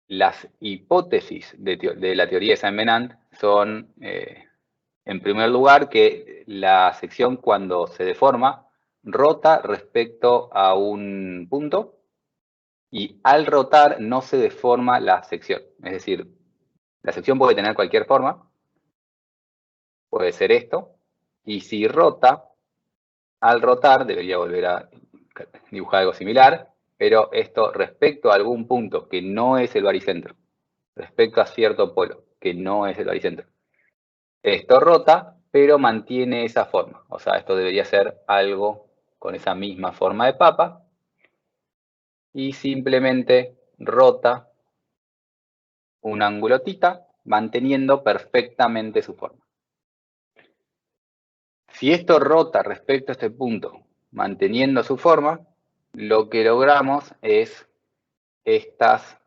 las hipótesis de la teoría de Saint-Venant son, en primer lugar, que la sección cuando se deforma rota respecto a un punto y al rotar no se deforma la sección. Es decir, la sección puede tener cualquier forma, puede ser esto, y si rota, al rotar, debería volver a dibujar algo similar, pero esto respecto a algún punto que no es el baricentro, respecto a cierto polo que no es el baricentro. Esto rota, pero mantiene esa forma. O sea, esto debería ser algo con esa misma forma de papa y simplemente rota un ángulo θ, manteniendo perfectamente su forma. Si esto rota respecto a este punto, manteniendo su forma, lo que logramos es estas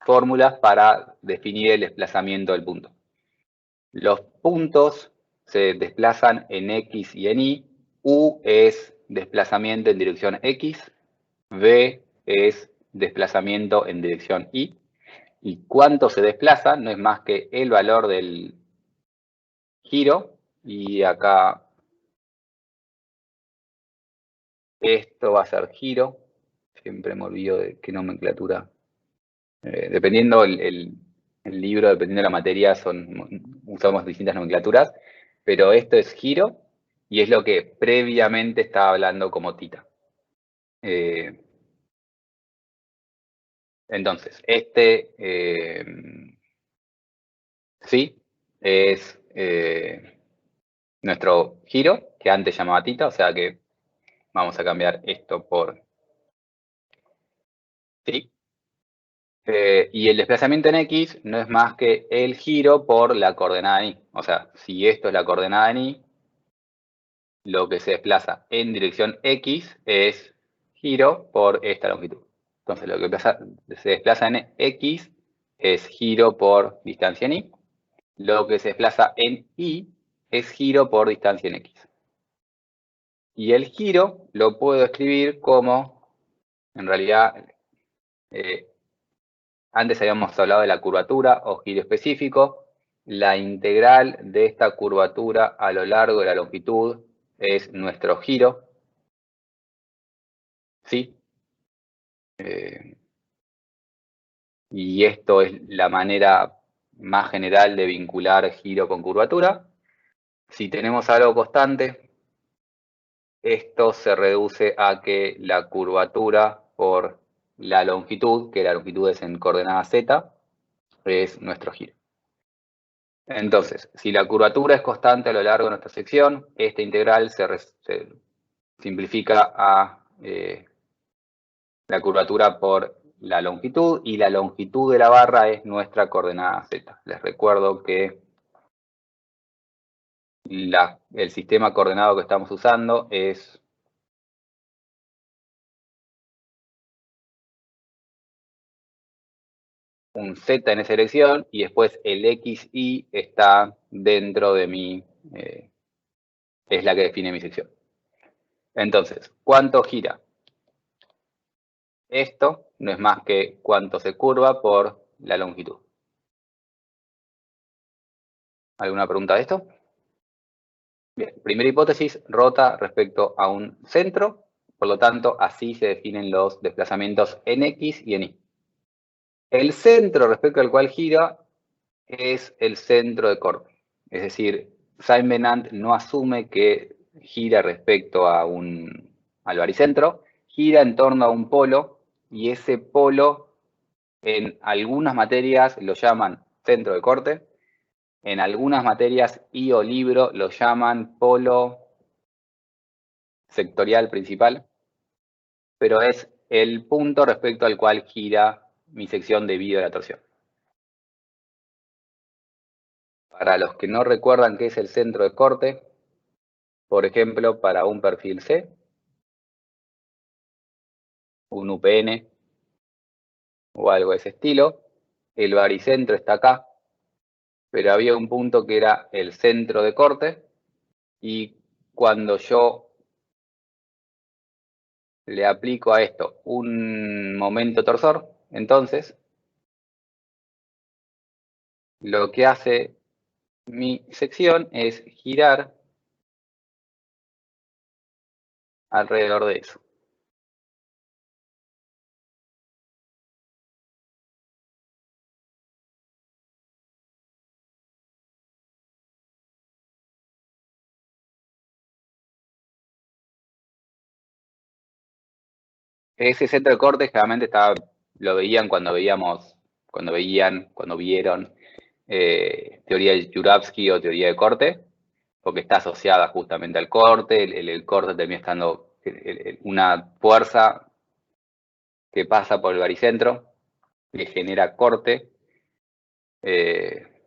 fórmulas para definir el desplazamiento del punto. Los puntos se desplazan en X y en Y. U es desplazamiento en dirección X, V es desplazamiento en dirección Y. Y cuánto se desplaza no es más que el valor del giro. Y acá esto va a ser giro. Siempre me olvido de qué nomenclatura. Dependiendo el libro, dependiendo de la materia, usamos distintas nomenclaturas. Pero esto es giro y es lo que previamente estaba hablando como θ. Entonces, sí, es nuestro giro, que antes llamaba θ, o sea que vamos a cambiar esto por sí. Y el desplazamiento en X no es más que el giro por la coordenada en Y. O sea, si esto es la coordenada en Y, lo que se desplaza en dirección X es giro por esta longitud. Entonces, lo que se desplaza en X es giro por distancia en Y. Lo que se desplaza en Y es giro por distancia en X. Y el giro lo puedo escribir como, en realidad, antes habíamos hablado de la curvatura o giro específico. La integral de esta curvatura a lo largo de la longitud es nuestro giro. ¿Sí? Y esto es la manera más general de vincular giro con curvatura. Si tenemos algo constante, esto se reduce a que la curvatura por la longitud, que la longitud es en coordenada z, es nuestro giro. Entonces, si la curvatura es constante a lo largo de nuestra sección, esta integral se simplifica a la curvatura por la longitud, y la longitud de la barra es nuestra coordenada z. Les recuerdo que el sistema coordenado que estamos usando es un z en esa dirección y después el x, y está dentro de mi, es la que define mi sección. Entonces, ¿cuánto gira? Esto no es más que cuánto se curva por la longitud. ¿Alguna pregunta de esto? Bien, primera hipótesis, rota respecto a un centro, por lo tanto, así se definen los desplazamientos en X y en Y. El centro respecto al cual gira es el centro de corte. Es decir, Saint-Venant no asume que gira respecto a al baricentro, gira en torno a un polo, y ese polo en algunas materias lo llaman centro de corte, en algunas materias y o libro lo llaman polo sectorial principal, pero es el punto respecto al cual gira mi sección debido a la torsión. Para los que no recuerdan qué es el centro de corte, por ejemplo, para un perfil C, un UPN o algo de ese estilo, el baricentro está acá, pero había un punto que era el centro de corte, y cuando yo le aplico a esto un momento torsor, entonces lo que hace mi sección es girar alrededor de eso. Ese centro de corte generalmente lo veían cuando vieron teoría de Jurafsky o teoría de corte, porque está asociada justamente al corte. El corte termina estando una fuerza que pasa por el baricentro, que genera corte.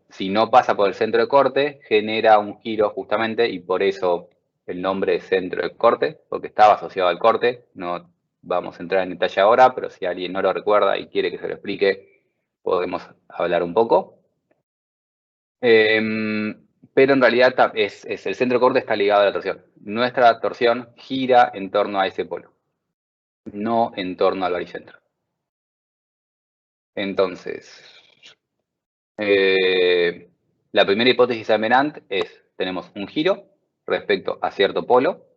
Si no pasa por el centro de corte, genera un giro justamente, y por eso el nombre es centro de corte, porque estaba asociado al corte. No vamos a entrar en detalle ahora, pero si alguien no lo recuerda y quiere que se lo explique, podemos hablar un poco. Pero en realidad el centro de corte está ligado a la torsión. Nuestra torsión gira en torno a ese polo, no en torno al baricentro. Entonces, la primera hipótesis de Menant es: tenemos un giro respecto a cierto polo,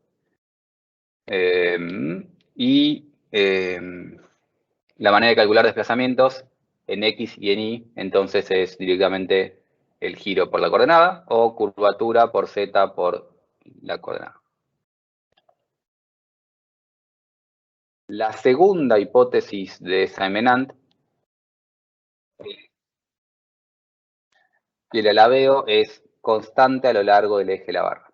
y la manera de calcular desplazamientos en X y en Y, entonces es directamente el giro por la coordenada o curvatura por Z por la coordenada. La segunda hipótesis de Simonand es que el alabeo es constante a lo largo del eje de la barra.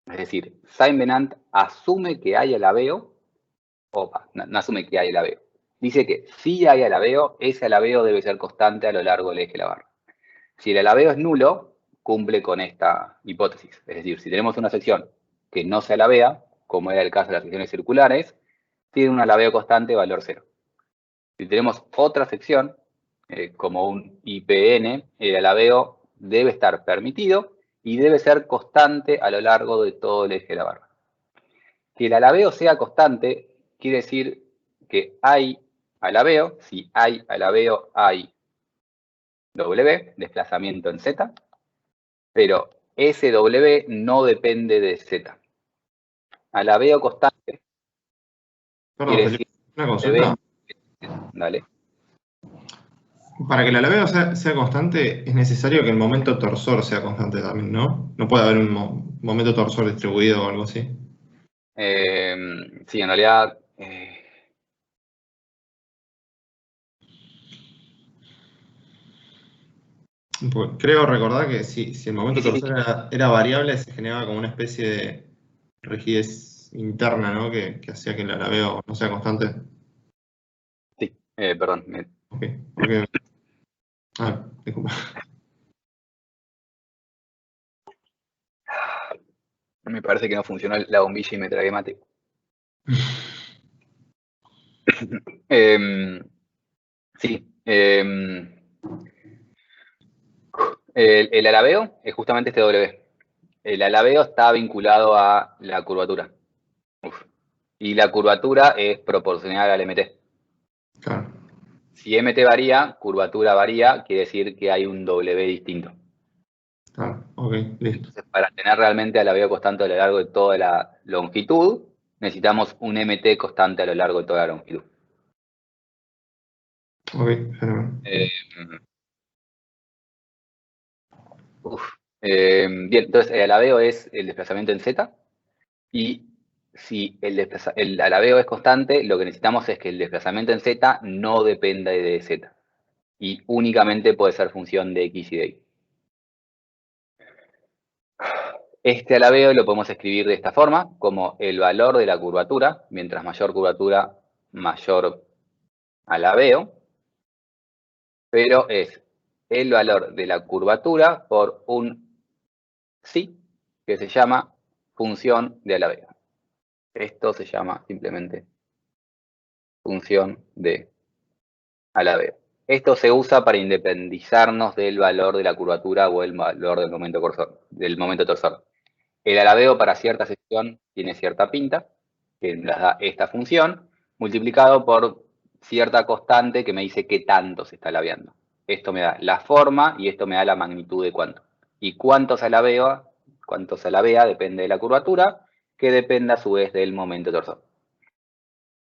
Es decir, Simonand asume que hay alabeo, no asume que hay alabeo. Dice que si hay alabeo, ese alabeo debe ser constante a lo largo del eje de la barra. Si el alabeo es nulo, cumple con esta hipótesis. Es decir, si tenemos una sección que no se alabea, como era el caso de las secciones circulares, tiene un alabeo constante valor 0. Si tenemos otra sección, como un IPN, el alabeo debe estar permitido y debe ser constante a lo largo de todo el eje de la barra. Que el alabeo sea constante quiere decir que hay alabeo. Si hay alabeo, hay W, desplazamiento en Z, pero ese W no depende de Z. Alabeo constante. Perdón, Felipe, una consulta. Dale. Para que el alabeo sea constante, es necesario que el momento torsor sea constante también, ¿no? No puede haber un momento torsor distribuido o algo así. Sí, en realidad... Creo recordar que si el momento sí. torsor era variable, se generaba como una especie de rigidez interna, ¿no? Que hacía que el alabeo no sea constante. Sí, perdón. Ok. Ah, disculpa. Me parece que no funcionó la bombilla y me tragué mate. Sí. El alabeo es justamente este W. El alabeo está vinculado a la curvatura. Y la curvatura es proporcional al MT. Claro. Si MT varía, curvatura varía, quiere decir que hay un W distinto. Claro, ok, listo. Entonces, para tener realmente alabeo constante a lo largo de toda la longitud, necesitamos un MT constante a lo largo de toda la longitud. Ok, fenomenal. Bien, entonces el alabeo es el desplazamiento en Z, y si el alabeo es constante, lo que necesitamos es que el desplazamiento en Z no dependa de Z, y únicamente puede ser función de X y de Y. Este alabeo lo podemos escribir de esta forma, como el valor de la curvatura. Mientras mayor curvatura, mayor alabeo, pero es el valor de la curvatura por un psi que se llama función de alabeo. Esto se llama simplemente función de alabeo. Esto se usa para independizarnos del valor de la curvatura o el valor del momento torsor. El alabeo para cierta sección tiene cierta pinta, que nos da esta función, multiplicado por cierta constante que me dice qué tanto se está alabeando. Esto me da la forma y esto me da la magnitud de cuánto. Y cuánto se alabea depende de la curvatura, que depende a su vez del momento torsor.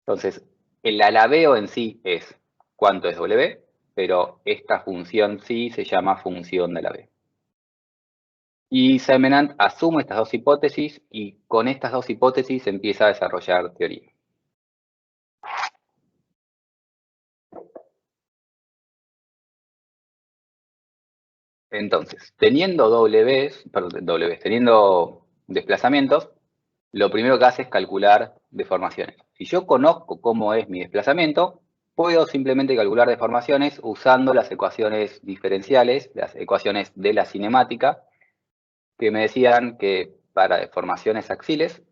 Entonces, el alabeo en sí es cuánto es W, pero esta función sí se llama función de alabeo. Y Simonand asume estas dos hipótesis y con estas dos hipótesis empieza a desarrollar teoría. Entonces, teniendo teniendo desplazamientos, lo primero que hace es calcular deformaciones. Si yo conozco cómo es mi desplazamiento, puedo simplemente calcular deformaciones usando las ecuaciones diferenciales, las ecuaciones de la cinemática, que me decían que para deformaciones axiles,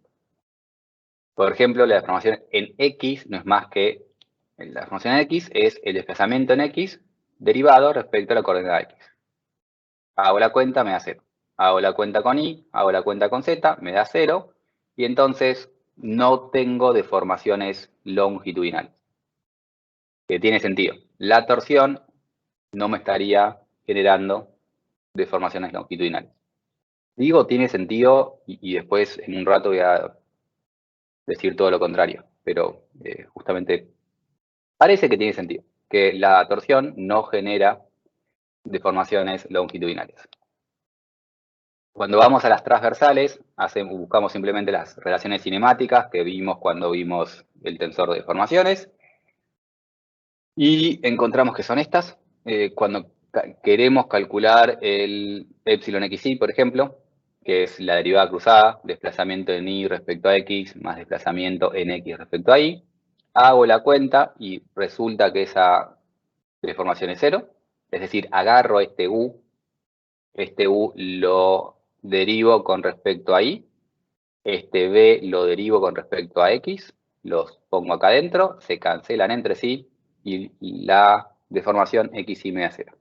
por ejemplo, la deformación en X no es más que, la deformación en X es el desplazamiento en X derivado respecto a la coordenada X. Hago la cuenta, me da 0. Hago la cuenta con Y, hago la cuenta con Z, me da 0. Y entonces no tengo deformaciones longitudinales. Que tiene sentido. La torsión no me estaría generando deformaciones longitudinales. Digo tiene sentido y después en un rato voy a decir todo lo contrario. Pero justamente parece que tiene sentido. Que la torsión no genera deformaciones longitudinales. Cuando vamos a las transversales, buscamos simplemente las relaciones cinemáticas que vimos cuando vimos el tensor de deformaciones. Y encontramos que son estas. Cuando queremos calcular el epsilon xy, por ejemplo, que es la derivada cruzada, desplazamiento en y respecto a x más desplazamiento en x respecto a y, hago la cuenta y resulta que esa deformación es 0. Es decir, agarro este u lo derivo con respecto a y, este b lo derivo con respecto a x, los pongo acá adentro, se cancelan entre sí y la deformación xy me da 0.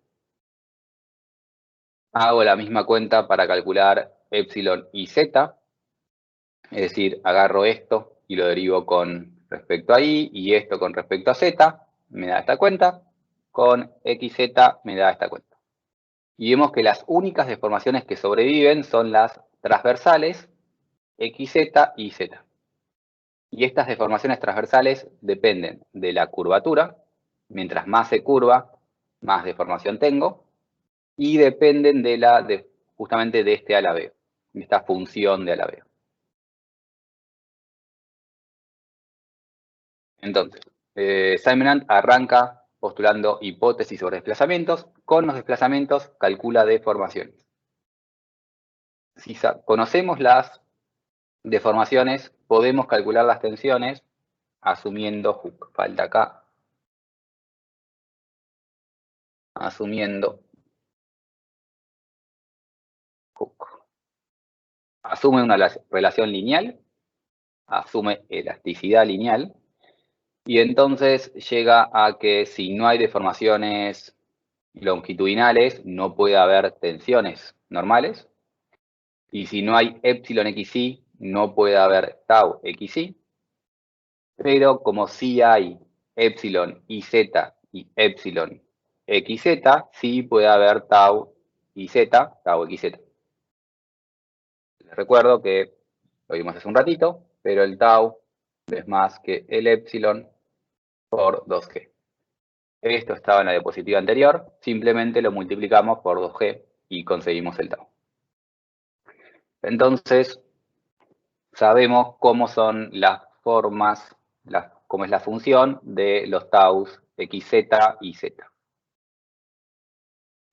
Hago la misma cuenta para calcular epsilon y z, es decir, agarro esto y lo derivo con respecto a y esto con respecto a z, me da esta cuenta, con xz me da esta cuenta. Y vemos que las únicas deformaciones que sobreviven son las transversales, xz y z. Y estas deformaciones transversales dependen de la curvatura. Mientras más se curva, más deformación tengo. Y dependen justamente de este alabeo, de esta función de alabeo. Entonces, Simonand arranca postulando hipótesis sobre desplazamientos. Con los desplazamientos calcula deformaciones. Si conocemos las deformaciones, podemos calcular las tensiones asumiendo Hooke. Falta acá. Asumiendo Hooke. Asume una relación lineal, asume elasticidad lineal, y entonces llega a que si no hay deformaciones longitudinales, no puede haber tensiones normales, y si no hay epsilon xy, no puede haber tau xy, pero como sí hay epsilon iz y epsilon xz, sí puede haber tau iz, tau xz. Les recuerdo que lo vimos hace un ratito, pero el tau es más que el epsilon por 2g. Esto estaba en la diapositiva anterior, simplemente lo multiplicamos por 2g y conseguimos el tau. Entonces, sabemos cómo son las formas, cómo es la función de los taus xz y z.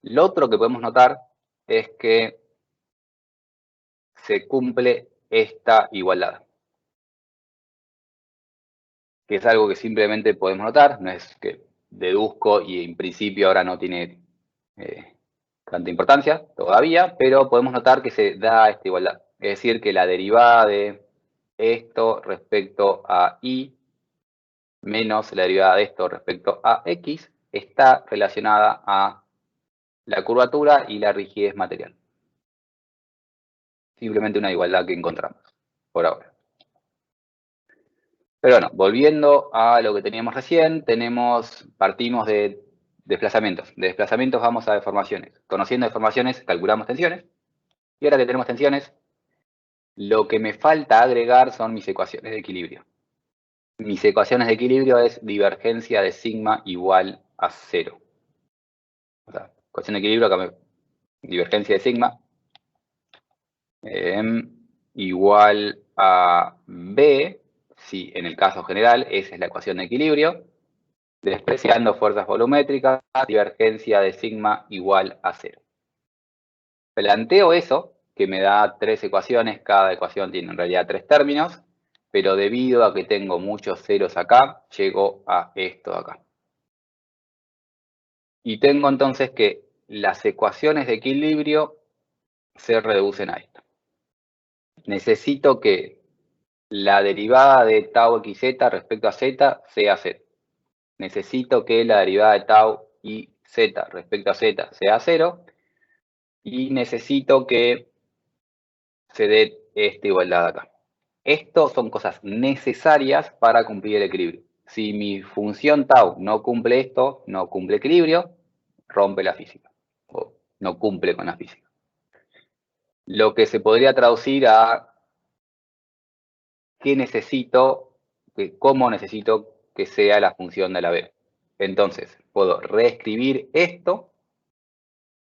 Lo otro que podemos notar es que se cumple esta igualdad, que es algo que simplemente podemos notar, no es que deduzco y en principio ahora no tiene tanta importancia todavía, pero podemos notar que se da esta igualdad. Es decir, que la derivada de esto respecto a y menos la derivada de esto respecto a x está relacionada a la curvatura y la rigidez material. Simplemente una igualdad que encontramos por ahora. Pero bueno, volviendo a lo que teníamos recién, partimos de desplazamientos. De desplazamientos vamos a deformaciones. Conociendo deformaciones, calculamos tensiones. Y ahora que tenemos tensiones, lo que me falta agregar son mis ecuaciones de equilibrio. Mis ecuaciones de equilibrio es divergencia de sigma igual a 0. O sea, ecuación de equilibrio, acá divergencia de sigma igual a B, si en el caso general esa es la ecuación de equilibrio, despreciando fuerzas volumétricas, divergencia de sigma igual a 0. Planteo eso, que me da 3 ecuaciones, cada ecuación tiene en realidad 3 términos, pero debido a que tengo muchos ceros acá, llego a esto de acá. Y tengo entonces que las ecuaciones de equilibrio se reducen a esto. Necesito que la derivada de tau xz respecto a z sea z. Necesito que la derivada de tau y z respecto a z sea 0. Y necesito que se dé esta igualdad acá. Esto son cosas necesarias para cumplir el equilibrio. Si mi función tau no cumple esto, no cumple equilibrio, rompe la física. O no cumple con la física. Lo que se podría traducir a cómo necesito que sea la función de la B. Entonces, puedo reescribir esto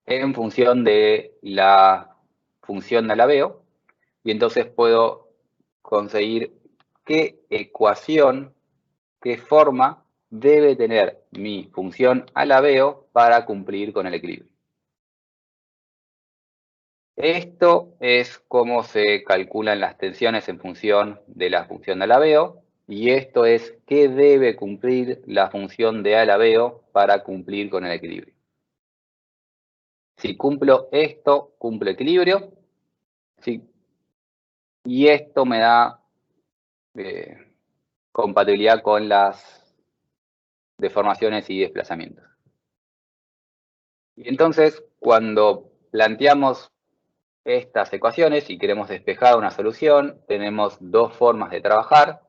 en función de la función de la B, y entonces puedo conseguir qué ecuación, qué forma debe tener mi función alabeo para cumplir con el equilibrio. Esto es cómo se calculan las tensiones en función de la función de alabeo, y esto es qué debe cumplir la función de alabeo para cumplir con el equilibrio. Si cumplo esto, cumplo equilibrio. ¿Sí? Y esto me da compatibilidad con las deformaciones y desplazamientos. Y entonces, cuando planteamos estas ecuaciones y queremos despejar una solución, tenemos dos formas de trabajar.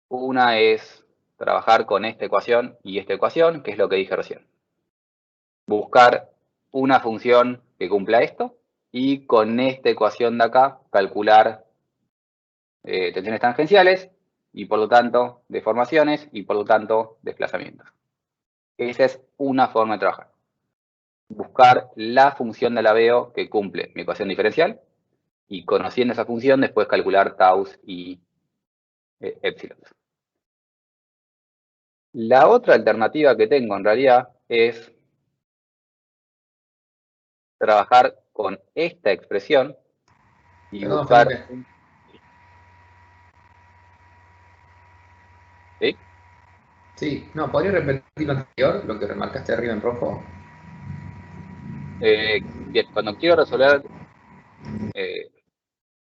Una es trabajar con esta ecuación y esta ecuación, que es lo que dije recién. Buscar una función que cumpla esto y con esta ecuación de acá calcular tensiones tangenciales y por lo tanto deformaciones y por lo tanto desplazamientos. Esa es una forma de trabajar. Buscar la función de alabeo que cumple mi ecuación diferencial y conociendo esa función después calcular taus y épsilon. La otra alternativa que tengo en realidad es trabajar con esta expresión y Perdón, buscar... Felipe. ¿Sí? Sí, no, ¿podría repetir lo anterior, lo que remarcaste arriba en rojo? Bien, cuando quiero resolver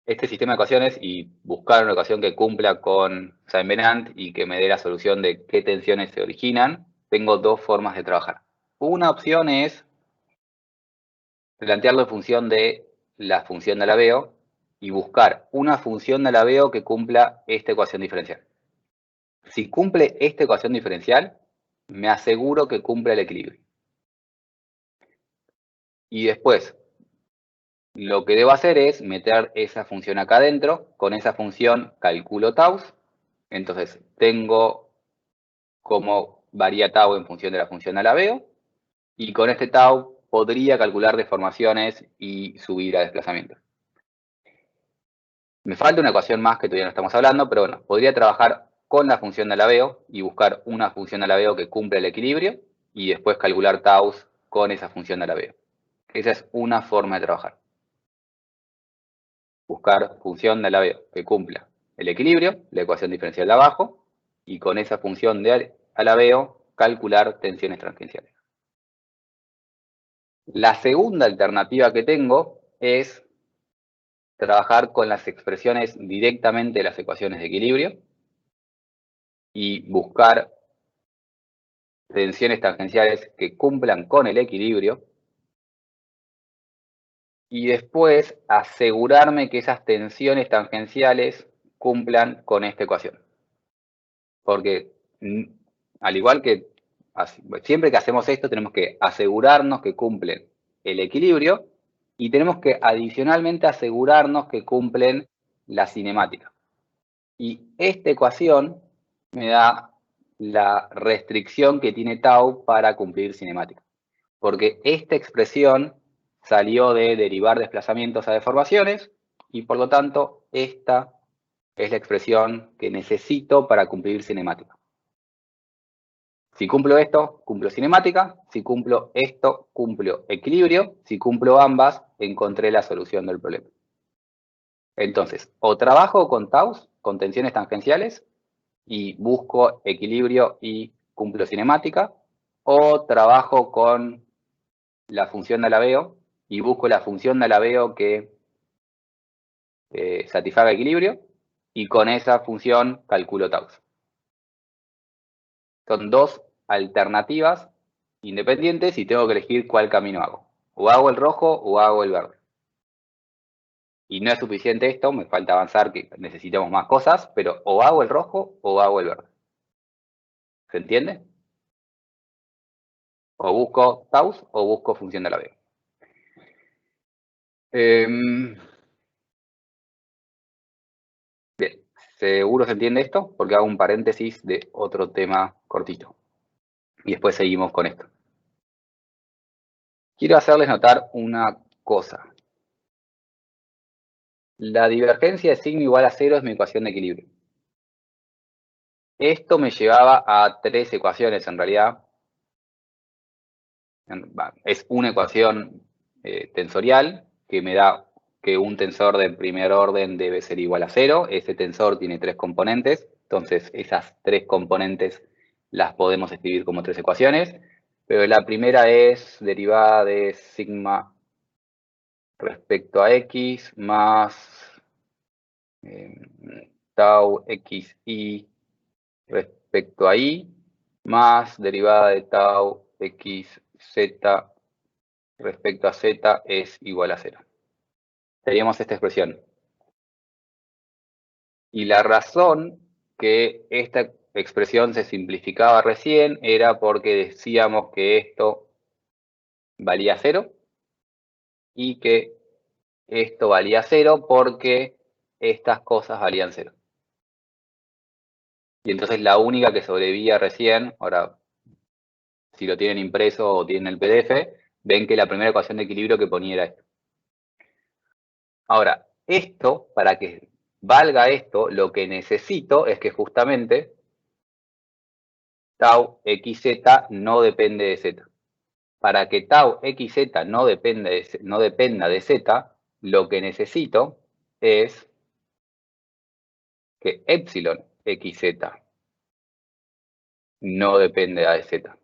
este sistema de ecuaciones y buscar una ecuación que cumpla con Saint-Venant y que me dé la solución de qué tensiones se originan, tengo dos formas de trabajar. Una opción es plantearlo en función de la función de alabeo y buscar una función de alabeo que cumpla esta ecuación diferencial. Si cumple esta ecuación diferencial, me aseguro que cumple el equilibrio. Y después, lo que debo hacer es meter esa función acá adentro. Con esa función calculo taus. Entonces, tengo cómo varía tau en función de la función de alabeo. Y con este tau podría calcular deformaciones y subir a desplazamientos. Me falta una ecuación más que todavía no estamos hablando, pero bueno, podría trabajar con la función de alabeo y buscar una función de alabeo que cumpla el equilibrio y después calcular taus con esa función de alabeo. Esa es una forma de trabajar. Buscar función de alabeo que cumpla el equilibrio, la ecuación diferencial de abajo, y con esa función de alabeo calcular tensiones tangenciales. La segunda alternativa que tengo es trabajar con las expresiones directamente de las ecuaciones de equilibrio y buscar tensiones tangenciales que cumplan con el equilibrio y después asegurarme que esas tensiones tangenciales cumplan con esta ecuación. Porque al igual que siempre que hacemos esto, tenemos que asegurarnos que cumplen el equilibrio y tenemos que adicionalmente asegurarnos que cumplen la cinemática. Y esta ecuación me da la restricción que tiene tau para cumplir cinemática. Porque esta expresión salió de derivar desplazamientos a deformaciones y por lo tanto esta es la expresión que necesito para cumplir cinemática. Si cumplo esto, cumplo cinemática. Si cumplo esto, cumplo equilibrio. Si cumplo ambas, encontré la solución del problema. Entonces, o trabajo con taus, con tensiones tangenciales, y busco equilibrio y cumplo cinemática, o trabajo con la función de Alaveo y busco la función de Alaveo que satisfaga equilibrio, y con esa función calculo taus. Son dos alternativas independientes y tengo que elegir cuál camino hago. O hago el rojo o hago el verde. Y no es suficiente esto, me falta avanzar, que necesitamos más cosas, pero o hago el rojo o hago el verde. ¿Se entiende? O busco taus o busco función de Alaveo. Bien, ¿seguro se entiende esto? Porque hago un paréntesis de otro tema cortito. Y después seguimos con esto. Quiero hacerles notar una cosa. La divergencia de signo igual a 0 es mi ecuación de equilibrio. Esto me llevaba a 3 ecuaciones en realidad. Es una ecuación tensorial que me da que un tensor de primer orden debe ser igual a 0. Ese tensor tiene 3 componentes. Entonces esas 3 componentes las podemos escribir como 3 ecuaciones. Pero la primera es derivada de sigma respecto a x más tau xi respecto a y más derivada de tau xz respecto a z es igual a 0. Teníamos esta expresión. Y la razón que esta expresión se simplificaba recién era porque decíamos que esto valía 0 y que esto valía 0 porque estas cosas valían 0. Y entonces la única que sobrevivía recién, ahora si lo tienen impreso o tienen el PDF, ven que la primera ecuación de equilibrio que ponía era esto. Ahora, esto, para que valga esto, lo que necesito es que justamente tau xz no depende de z. Para que tau xz no dependa de z, lo que necesito es que epsilon xz no dependa de z.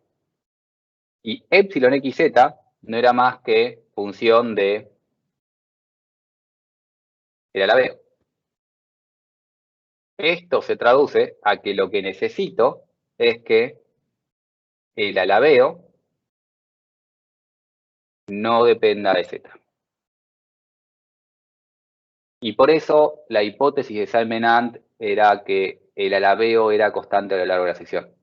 Y epsilon xz no era más que función de el Alaveo. Esto se traduce a que lo que necesito es que el Alaveo no dependa de z. Y por eso la hipótesis de Salmenant era que el Alaveo era constante a lo largo de la sección.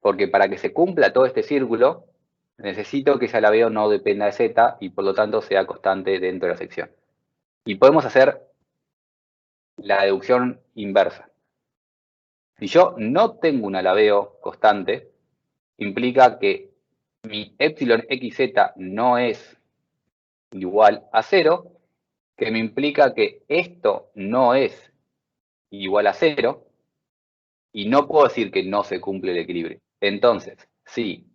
Porque para que se cumpla todo este círculo, necesito que ese Alaveo no dependa de z y por lo tanto sea constante dentro de la sección. Y podemos hacer la deducción inversa. Si yo no tengo un Alaveo constante, implica que mi epsilon xz no es igual a 0, que me implica que esto no es igual a 0, y no puedo decir que no se cumple el equilibrio. Entonces, si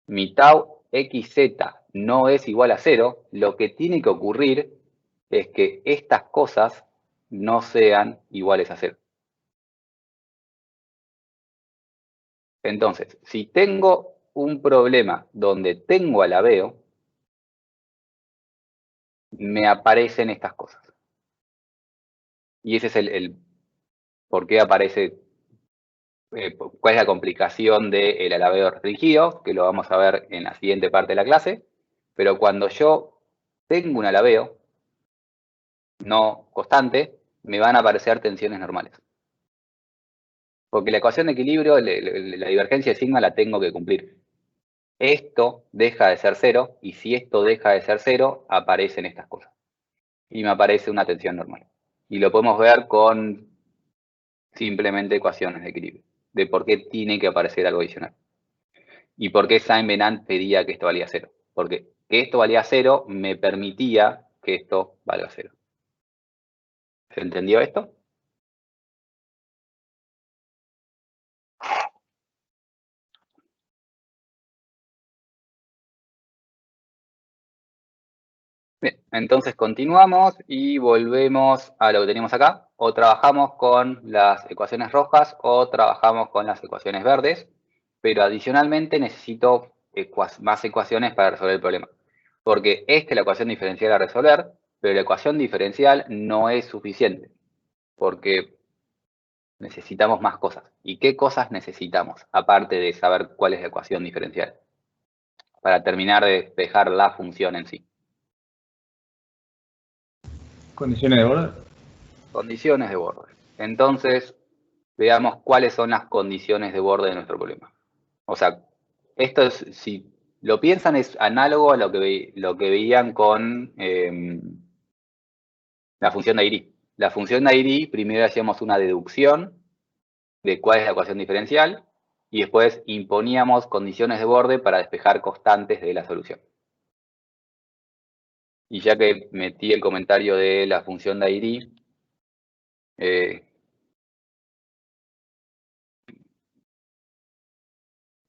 mi tau xz no es igual a 0, lo que tiene que ocurrir es que estas cosas no sean iguales a 0. Entonces, si tengo un problema donde tengo Alaveo, me aparecen estas cosas. Y ese es el por qué aparece, cuál es la complicación del Alaveo restringido, que lo vamos a ver en la siguiente parte de la clase. Pero cuando yo tengo un Alaveo no constante, me van a aparecer tensiones normales. Porque la ecuación de equilibrio, la divergencia de sigma la tengo que cumplir. Esto deja de ser 0, y si esto deja de ser 0, aparecen estas cosas. Y me aparece una tensión normal. Y lo podemos ver con simplemente ecuaciones de equilibrio, de por qué tiene que aparecer algo adicional. Y por qué Saint-Venant pedía que esto valía 0. Porque que esto valía 0 me permitía que esto valga 0. ¿Se entendió esto? Bien, entonces continuamos y volvemos a lo que teníamos acá. O trabajamos con las ecuaciones rojas o trabajamos con las ecuaciones verdes, pero adicionalmente necesito más ecuaciones para resolver el problema. Porque esta es la ecuación diferencial a resolver, pero la ecuación diferencial no es suficiente, porque necesitamos más cosas. ¿Y qué cosas necesitamos, aparte de saber cuál es la ecuación diferencial? Para terminar de despejar la función en sí. Condiciones de borde. Condiciones de borde. Entonces, veamos cuáles son las condiciones de borde de nuestro problema. O sea, esto es, si lo piensan, es análogo a lo que veían con la función de Airy. La función de Airy, primero hacíamos una deducción de cuál es la ecuación diferencial y después imponíamos condiciones de borde para despejar constantes de la solución. Y ya que metí el comentario de la función de Airy, ¿se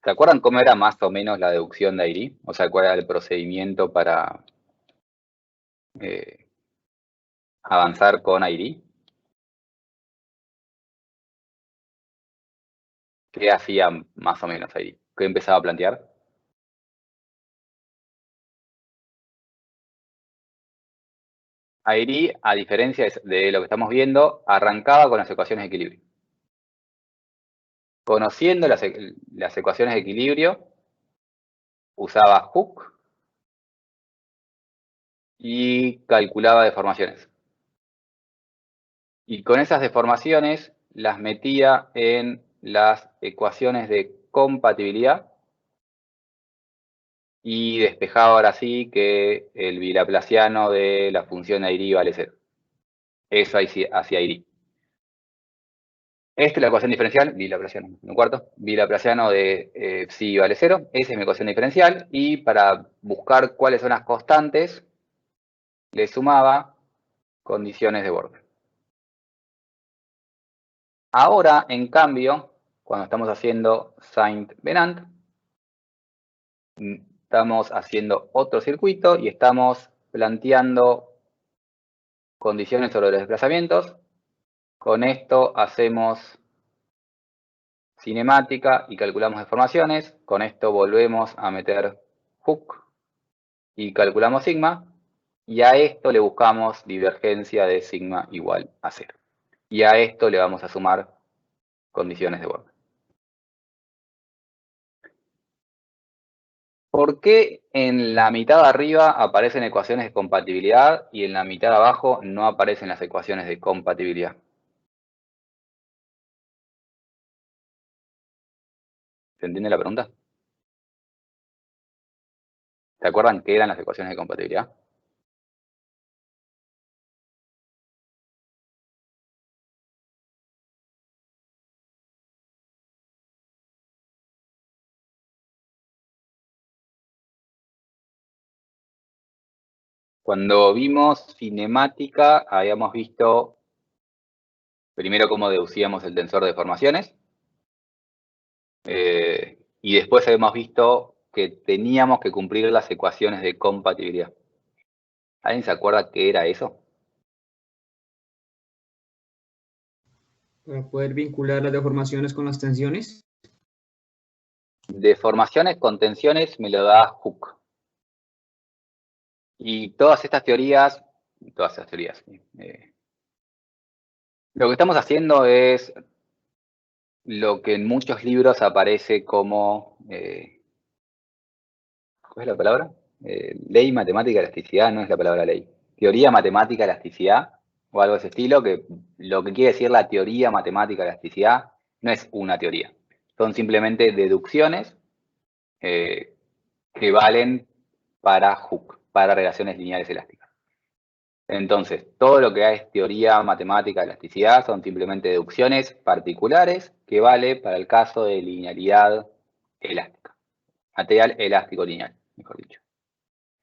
acuerdan cómo era más o menos la deducción de Airy? O sea, cuál era el procedimiento para avanzar con Airy. ¿Qué hacía más o menos Airy? ¿Qué empezaba a plantear? Airy, a diferencia de lo que estamos viendo, arrancaba con las ecuaciones de equilibrio. Conociendo las ecuaciones de equilibrio, usaba Hooke y calculaba deformaciones. Y con esas deformaciones las metía en las ecuaciones de compatibilidad y despejaba ahora sí que el bilaplaciano de la función Airy vale 0. Eso hacia Airy. Esta es la ecuación diferencial, bilaplaciano, un cuarto, bilaplaciano de psi vale 0. Esa es mi ecuación diferencial. Y para buscar cuáles son las constantes, le sumaba condiciones de borde. Ahora, en cambio, cuando estamos haciendo Saint-Venant, estamos haciendo otro circuito y estamos planteando condiciones sobre los desplazamientos. Con esto hacemos cinemática y calculamos deformaciones. Con esto volvemos a meter Hooke y calculamos sigma. Y a esto le buscamos divergencia de sigma igual a 0. Y a esto le vamos a sumar condiciones de borde. ¿Por qué en la mitad de arriba aparecen ecuaciones de compatibilidad y en la mitad de abajo no aparecen las ecuaciones de compatibilidad? ¿Se entiende la pregunta? ¿Se acuerdan qué eran las ecuaciones de compatibilidad? Cuando vimos cinemática, habíamos visto primero cómo deducíamos el tensor de deformaciones. Y después habíamos visto que teníamos que cumplir las ecuaciones de compatibilidad. ¿Alguien se acuerda qué era eso? Para poder vincular las deformaciones con las tensiones. Deformaciones con tensiones me lo da Hooke. Y todas estas teorías, lo que estamos haciendo es lo que en muchos libros aparece como, ¿cuál es la palabra? Ley matemática de elasticidad, no es la palabra ley. Teoría matemática de elasticidad, o algo de ese estilo, que lo que quiere decir la teoría matemática de elasticidad No es una teoría. Son simplemente deducciones que valen para Hooke, para relaciones lineales elásticas. Entonces, todo lo que es teoría matemática de elasticidad son simplemente deducciones particulares que vale para el caso de linealidad elástica. Material elástico lineal, mejor dicho.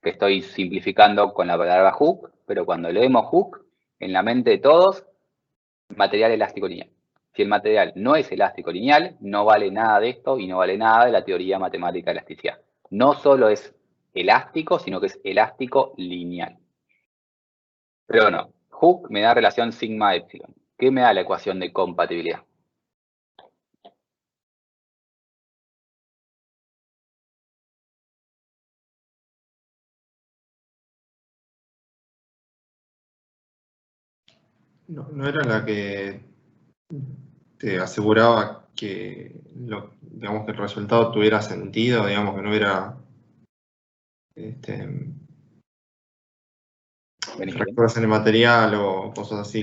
Que estoy simplificando con la palabra Hooke, pero cuando leemos Hooke, en la mente de todos, material elástico lineal. Si el material no es elástico lineal, no vale nada de esto y no vale nada de la teoría matemática de elasticidad. No solo es elástico, sino que es elástico lineal. Pero no, Hooke me da relación sigma epsilon. ¿Qué me da la ecuación de compatibilidad? No era la que te aseguraba que, digamos, que el resultado tuviera sentido, digamos, que no hubiera fracturas en el material o cosas así.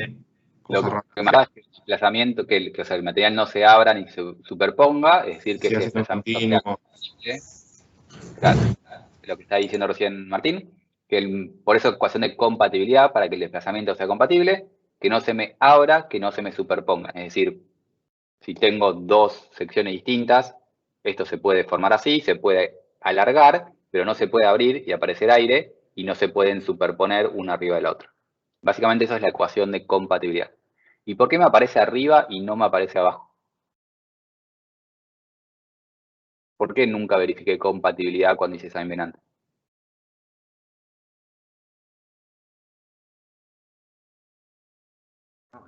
Lo Cosas que raras. más es que el desplazamiento, o sea, el material no se abra ni se superponga, es decir, que Sí, ese hace todo desplazamiento continuo. claro, lo que está diciendo recién Martín, que por eso ecuación de compatibilidad, para que el desplazamiento sea compatible, que no se me abra, que no se me superponga. Es decir, si tengo dos secciones distintas, esto se puede formar así, se puede alargar, pero no se puede abrir y aparecer aire, y no se pueden superponer una arriba de la otra. Básicamente eso es la ecuación de compatibilidad. ¿Y por qué me aparece arriba y no me aparece abajo? ¿Por qué nunca verifiqué compatibilidad cuando hice esa envenante?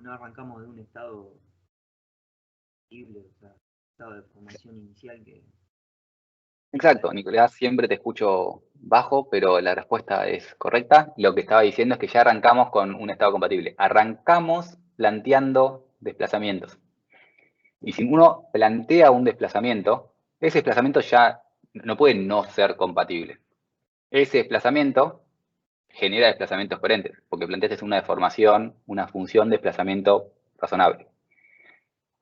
No arrancamos de un estado libre, o sea, estado de formación inicial que... Exacto, Nicolás, siempre te escucho bajo, pero la respuesta es correcta. Lo que estaba diciendo es que ya arrancamos con un estado compatible. Arrancamos planteando desplazamientos. Y si uno plantea un desplazamiento, ese desplazamiento ya no puede no ser compatible. Ese desplazamiento genera desplazamientos coherentes, porque planteaste una deformación, una función de desplazamiento razonable.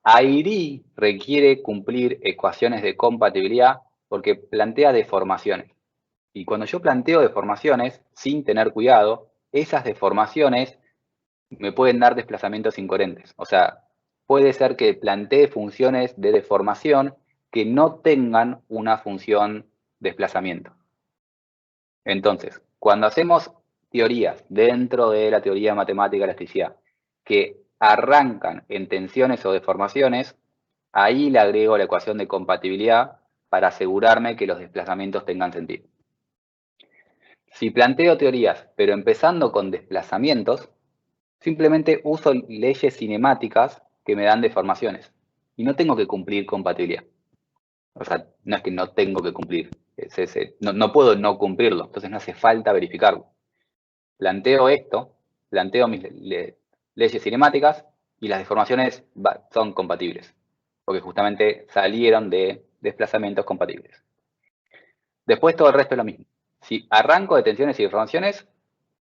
AIRI requiere cumplir ecuaciones de compatibilidad porque plantea deformaciones. Y cuando yo planteo deformaciones, sin tener cuidado, esas deformaciones me pueden dar desplazamientos incoherentes. O sea, puede ser que plantee funciones de deformación que no tengan una función desplazamiento. Entonces, cuando hacemos teorías dentro de la teoría matemática de la elasticidad que arrancan en tensiones o deformaciones, ahí le agrego la ecuación de compatibilidad para asegurarme que los desplazamientos tengan sentido. Si planteo teorías, pero empezando con desplazamientos, simplemente uso leyes cinemáticas que me dan deformaciones y no tengo que cumplir compatibilidad. O sea, no es que no tengo que cumplir, no puedo no cumplirlo, entonces no hace falta verificarlo. Planteo esto, planteo mis leyes cinemáticas y las deformaciones son compatibles, porque justamente salieron de desplazamientos compatibles. Después todo el resto es lo mismo. Si arranco de tensiones y deformaciones,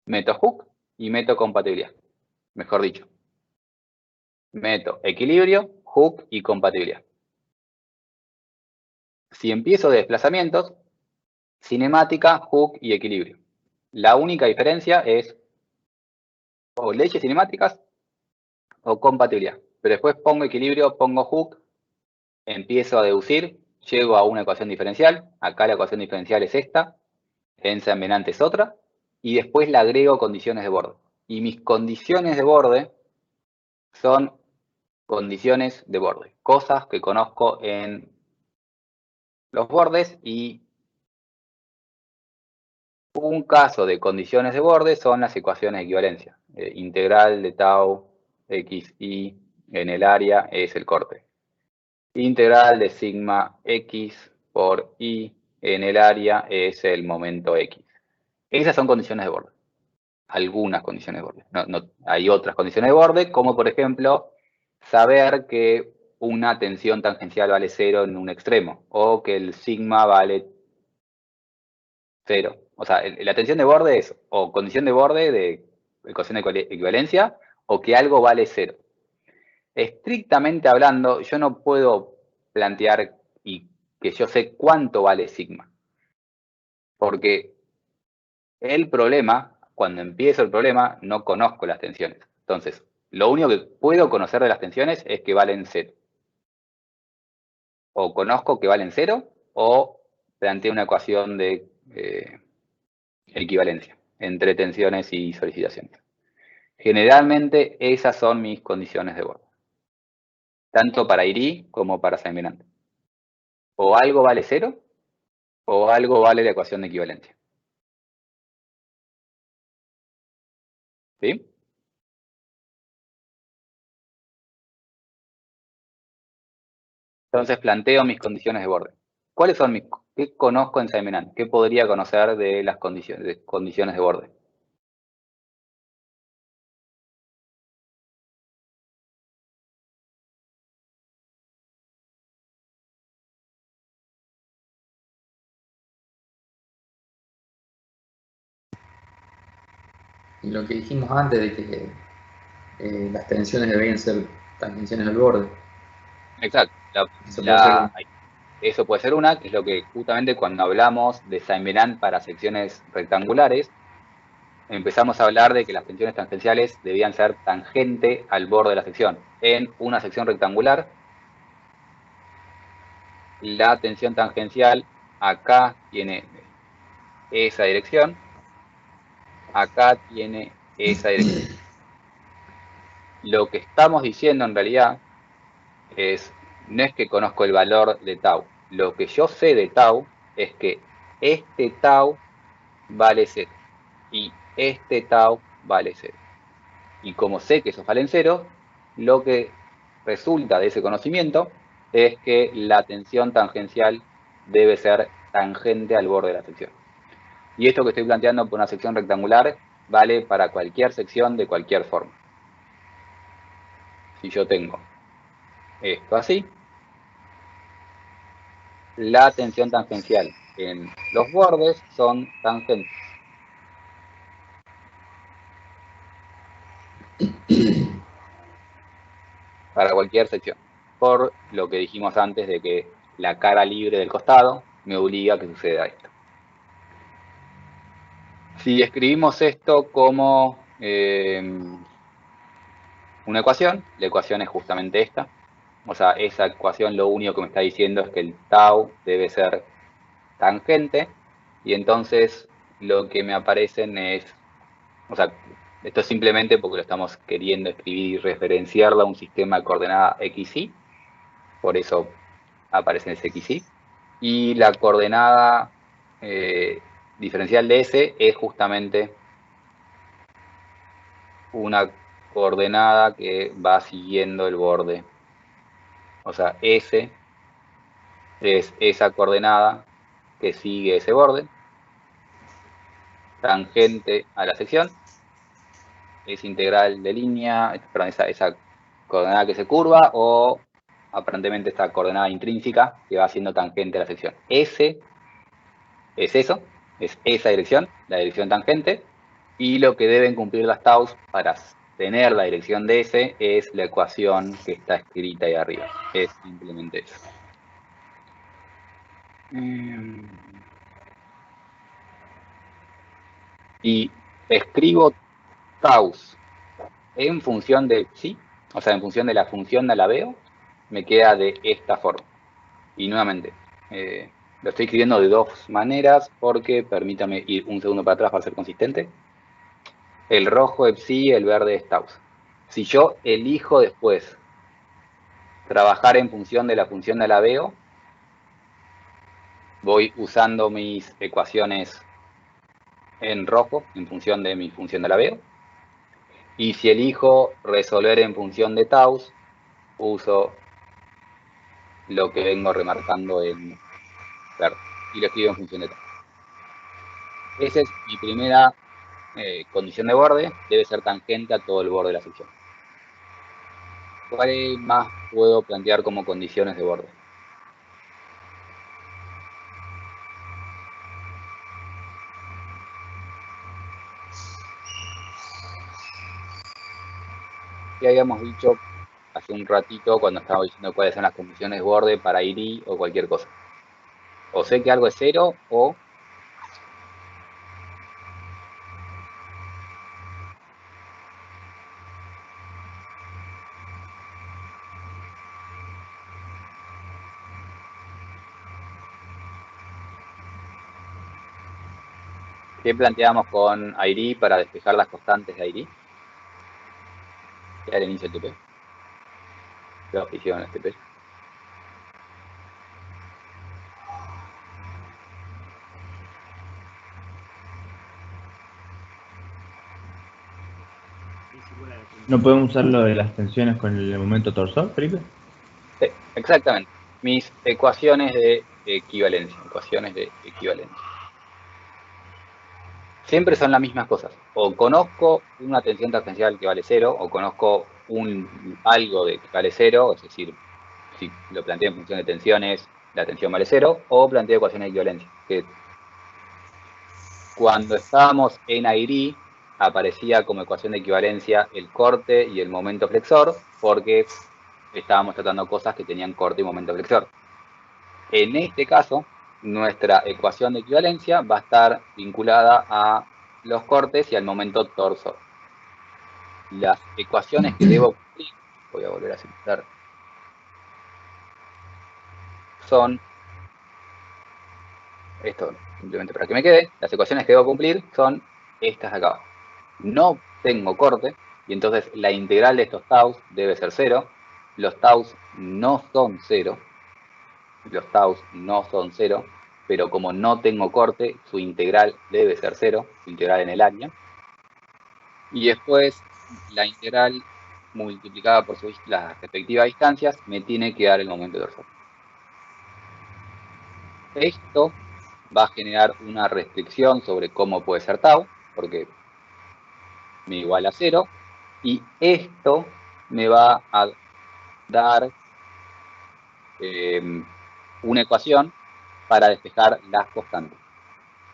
meto Hooke y meto compatibilidad. Mejor dicho, meto equilibrio, Hooke y compatibilidad. Si empiezo de desplazamientos, cinemática, Hooke y equilibrio. La única diferencia es o leyes cinemáticas o compatibilidad. Pero después pongo equilibrio, pongo Hooke, empiezo a deducir, llego a una ecuación diferencial. Acá la ecuación diferencial es esta, densa envenante es otra, y después le agrego condiciones de borde. Y mis condiciones de borde son condiciones de borde, cosas que conozco en los bordes, y un caso de condiciones de borde son las ecuaciones de equivalencia. Integral de tau xi en el área es el corte. Integral de sigma x por y en el área es el momento x. Esas son condiciones de borde. Algunas condiciones de borde. Hay otras condiciones de borde, como por ejemplo saber que una tensión tangencial vale 0 en un extremo, o que el sigma vale 0. O sea, la tensión de borde es o condición de borde de ecuación de equivalencia, o que algo vale 0. estrictamente hablando, yo no puedo plantear y que yo sé cuánto vale sigma. Porque el problema, cuando empiezo el problema, no conozco las tensiones. Entonces, lo único que puedo conocer de las tensiones es que valen 0. O conozco que valen 0 o planteo una ecuación de equivalencia entre tensiones y solicitaciones. Generalmente esas son mis condiciones de borde. Tanto para IRI como para Seminar. O algo vale 0 o algo vale la ecuación de equivalencia. ¿Sí? Entonces planteo mis condiciones de borde. ¿Cuáles son mis, qué conozco en Seminar? ¿Qué podría conocer de las condiciones de borde? Y lo que dijimos antes de que las tensiones deberían ser tangenciales al borde. Exacto. Eso puede ser una, que es lo que justamente cuando hablamos de Seminar para secciones rectangulares, empezamos a hablar de que las tensiones tangenciales debían ser tangente al borde de la sección. En una sección rectangular, la tensión tangencial acá tiene esa dirección, acá tiene esa dirección. Lo que estamos diciendo en realidad no es que conozco el valor de tau. Lo que yo sé de tau es que este tau vale 0 y este tau vale 0. Y como sé que esos valen 0, lo que resulta de ese conocimiento es que la tensión tangencial debe ser tangente al borde de la sección. Y esto que estoy planteando por una sección rectangular vale para cualquier sección de cualquier forma. Si yo tengo esto así, la tensión tangencial en los bordes son tangentes. Para cualquier sección. Por lo que dijimos antes de que la cara libre del costado me obliga a que suceda esto. Si escribimos esto como una ecuación, la ecuación es justamente esta. O sea, esa ecuación lo único que me está diciendo es que el tau debe ser tangente, y entonces lo que me aparecen es, o sea, esto es simplemente porque lo estamos queriendo escribir y referenciarlo a un sistema de coordenada XY, por eso aparece ese XY, y la coordenada diferencial de S es justamente una coordenada que va siguiendo el borde. O sea, S es esa coordenada que sigue ese borde, tangente a la sección, es integral de línea, perdón, esa coordenada que se curva, o aparentemente esta coordenada intrínseca que va siendo tangente a la sección. S es eso, es esa dirección, la dirección tangente, y lo que deben cumplir las taus para tener la dirección de S es la ecuación que está escrita ahí arriba. Es simplemente eso. Y escribo taus en función de psi, o sea, en función de la función de Alaveo, me queda de esta forma. Y nuevamente, lo estoy escribiendo de dos maneras porque permítame ir un segundo para atrás para ser consistente. El rojo es psi, el verde es taus. Si yo elijo después trabajar en función de la función de Alaveo, voy usando mis ecuaciones en rojo en función de mi función de Alaveo. Y si elijo resolver en función de taus, uso lo que vengo remarcando en verde y lo escribo en función de taus. Esa es mi primera condición de borde, debe ser tangente a todo el borde de la sección. ¿Cuál más puedo plantear como condiciones de borde? Ya habíamos dicho hace un ratito cuando estaba diciendo cuáles son las condiciones de borde para IRI o cualquier cosa. O sé que algo es 0 o... ¿Qué planteamos con IRI para despejar las constantes de IRI? ¿Qué era el inicio del TP? ¿Qué hicieron el TP? ¿No podemos usar lo de las tensiones con el momento torsor, Felipe? Sí, exactamente. Mis ecuaciones de equivalencia. Siempre son las mismas cosas. O conozco una tensión tangencial que vale 0, o conozco algo de que vale 0, es decir, si lo planteo en función de tensiones, la tensión vale 0, o planteo ecuaciones de equivalencia. Que cuando estábamos en IRI, aparecía como ecuación de equivalencia el corte y el momento flexor, porque estábamos tratando cosas que tenían corte y momento flexor. En este caso, nuestra ecuación de equivalencia va a estar vinculada a los cortes y al momento torsor. Las ecuaciones que debo cumplir, voy a volver a citar, son, esto simplemente para que me quede, las ecuaciones que debo cumplir son estas de acá. No tengo corte, y entonces la integral de estos taus debe ser 0. Los taus no son 0. Pero como no tengo corte, su integral debe ser 0, su integral en el área. Y después, la integral multiplicada por las respectivas distancias me tiene que dar el momento torsor. Esto va a generar una restricción sobre cómo puede ser tau, porque me iguala a 0, y esto me va a dar una ecuación para despejar las constantes.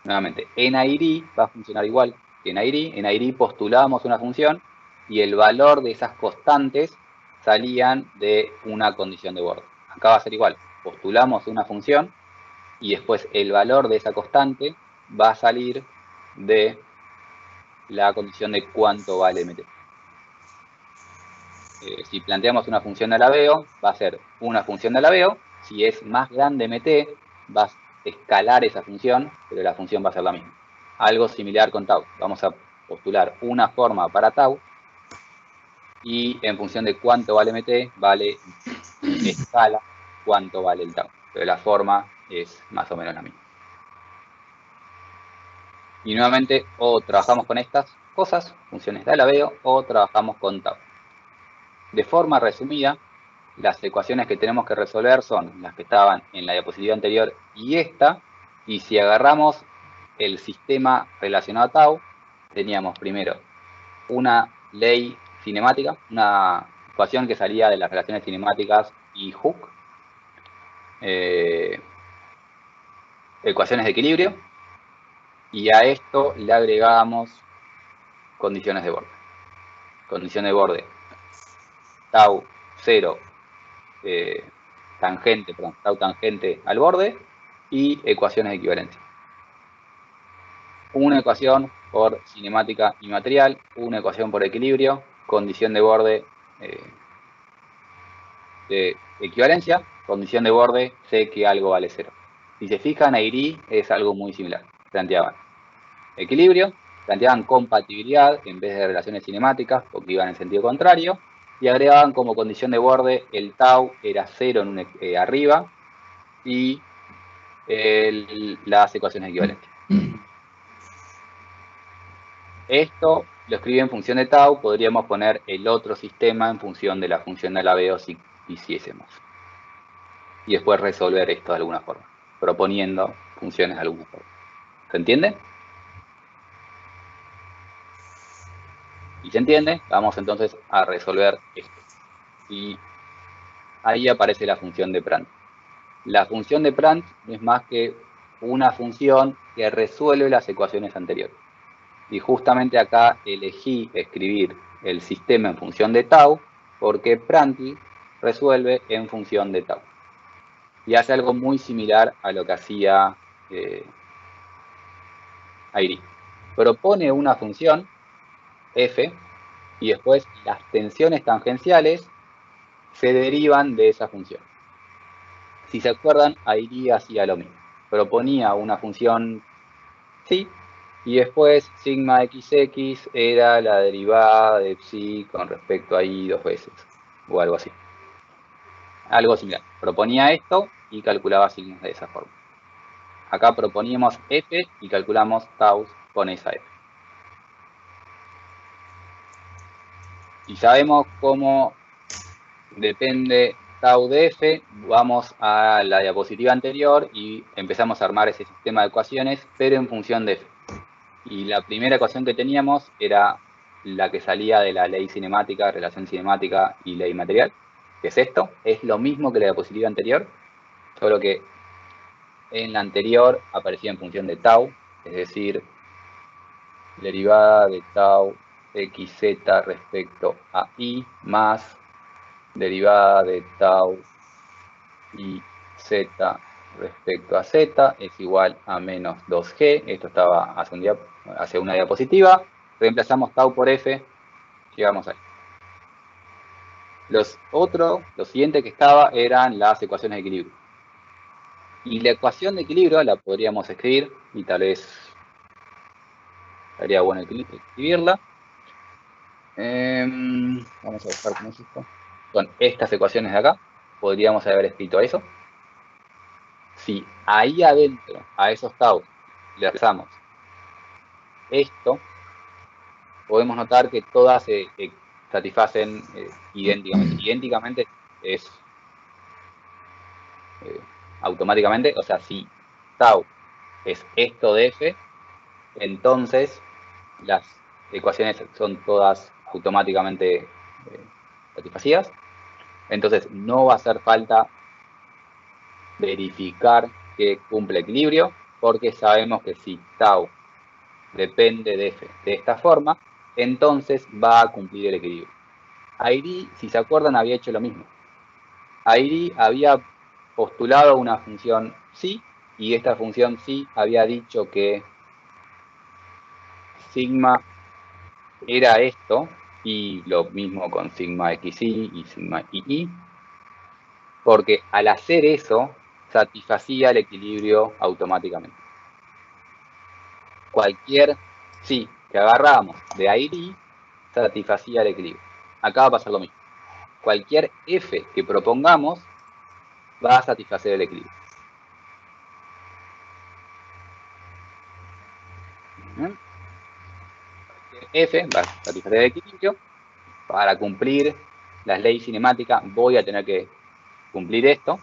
Nuevamente, en IRI va a funcionar igual que en IRI. En IRI postulábamos una función y el valor de esas constantes salían de una condición de borde. Acá va a ser igual. Postulamos una función y después el valor de esa constante va a salir de la condición de cuánto vale MT. Si planteamos una función de alabeo, va a ser una función de alabeo. Si es más grande MT, va a escalar esa función, pero la función va a ser la misma. Algo similar con tau. Vamos a postular una forma para tau y en función de cuánto vale MT, vale escala cuánto vale el tau. Pero la forma es más o menos la misma. Y nuevamente, o trabajamos con estas cosas, funciones de alabeo, o trabajamos con tau. De forma resumida, las ecuaciones que tenemos que resolver son las que estaban en la diapositiva anterior y esta. Y si agarramos el sistema relacionado a tau, teníamos primero una ley cinemática, una ecuación que salía de las relaciones cinemáticas y Hooke, ecuaciones de equilibrio, y a esto le agregábamos condiciones de borde. Condición de borde, tau 0, tau tangente al borde, y ecuaciones de equivalencia. Una ecuación por cinemática y material, una ecuación por equilibrio, condición de borde de equivalencia, condición de borde, sé que algo vale 0. Si se fijan, a IRI es algo muy similar. Planteaban equilibrio, planteaban compatibilidad en vez de relaciones cinemáticas, porque iban en sentido contrario, y agregaban como condición de borde el tau era 0 arriba y las ecuaciones de equivalencia. Esto lo escribe en función de tau, podríamos poner el otro sistema en función de la función de alabeo si quisiésemos. Y después resolver esto de alguna forma, proponiendo funciones de alguna forma. ¿Se entiende? Y se entiende, vamos entonces a resolver esto. Y ahí aparece la función de Prandtl. La función de Prandtl no es más que una función que resuelve las ecuaciones anteriores. Y justamente acá elegí escribir el sistema en función de tau porque Prandtl resuelve en función de tau. Y hace algo muy similar a lo que hacía Airy. Propone una función f y después las tensiones tangenciales se derivan de esa función. Si se acuerdan, Airy hacía lo mismo. Proponía una función psi y después sigma xx era la derivada de psi con respecto a y dos veces o algo así. Algo similar. Proponía esto y calculaba signos de esa forma. Acá proponíamos f y calculamos tau con esa f. Si sabemos cómo depende tau de f, vamos a la diapositiva anterior y empezamos a armar ese sistema de ecuaciones, pero en función de f. Y la primera ecuación que teníamos era la que salía de la ley cinemática, relación cinemática y ley material, que es esto. Es lo mismo que la diapositiva anterior, solo que en la anterior aparecía en función de tau, es decir, derivada de tau xz respecto a y más derivada de tau y z respecto a z es igual a menos 2g. Esto estaba hace una diapositiva. Reemplazamos tau por f, llegamos ahí. Lo siguiente que estaba eran las ecuaciones de equilibrio. Y la ecuación de equilibrio la podríamos escribir, y tal vez estaría bueno escribirla. Vamos a buscar cómo es esto. Con estas ecuaciones de acá, podríamos haber escrito eso. Si ahí adentro, a esos tau, le rezamos esto, podemos notar que todas se satisfacen idénticamente. Idénticamente es automáticamente, o sea, si tau es esto de f, entonces las ecuaciones son todas automáticamente satisfacidas. Entonces no va a hacer falta verificar que cumple equilibrio, porque sabemos que si tau depende de f de esta forma, entonces va a cumplir el equilibrio. Airy, si se acuerdan, había hecho lo mismo. Airy había postulado una función psi, y esta función psi había dicho que sigma era esto, y lo mismo con sigma xi y sigma ii, porque al hacer eso, satisfacía el equilibrio automáticamente. Cualquier psi que agarramos de Airy satisfacía el equilibrio. Acá va a pasar lo mismo. Cualquier f que propongamos va a satisfacer el equilibrio. F va a satisfacer el equilibrio. Para cumplir las leyes cinemáticas voy a tener que cumplir esto.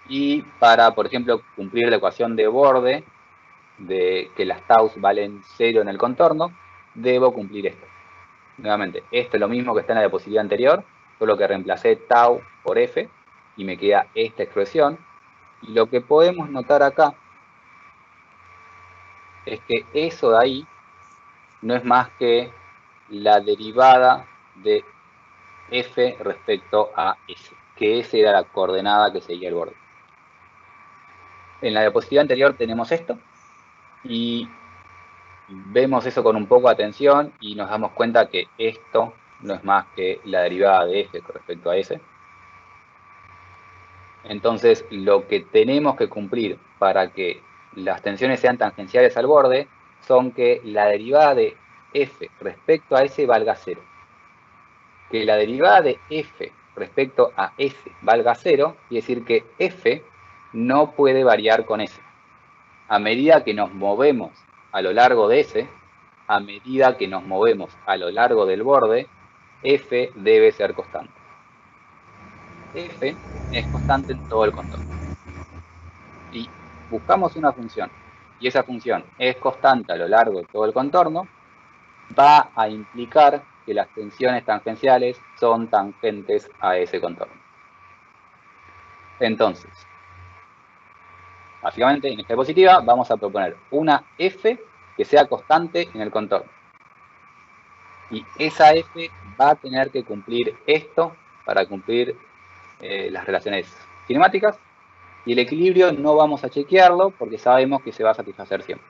Y para, por ejemplo, cumplir la ecuación de borde, de que las taus valen 0 en el contorno, debo cumplir esto. Nuevamente, esto es lo mismo que está en la diapositiva anterior, solo que reemplacé tau por f y me queda esta expresión. Y lo que podemos notar acá es que eso de ahí no es más que la derivada de f respecto a s, que s era la coordenada que seguía el borde. En la diapositiva anterior tenemos esto y vemos eso con un poco de atención y nos damos cuenta que esto no es más que la derivada de f con respecto a s. Entonces, lo que tenemos que cumplir para que las tensiones sean tangenciales al borde son que la derivada de f respecto a s valga 0. Que la derivada de f respecto a s valga 0 quiere decir que f no puede variar con s. A medida que nos movemos a lo largo de s, a medida que nos movemos a lo largo del borde, f debe ser constante. F es constante en todo el contorno. Si buscamos una función y esa función es constante a lo largo de todo el contorno, va a implicar que las tensiones tangenciales son tangentes a ese contorno. Entonces, básicamente en esta diapositiva vamos a proponer una f que sea constante en el contorno. Y esa f va a tener que cumplir esto para cumplir las relaciones cinemáticas, y el equilibrio no vamos a chequearlo porque sabemos que se va a satisfacer siempre.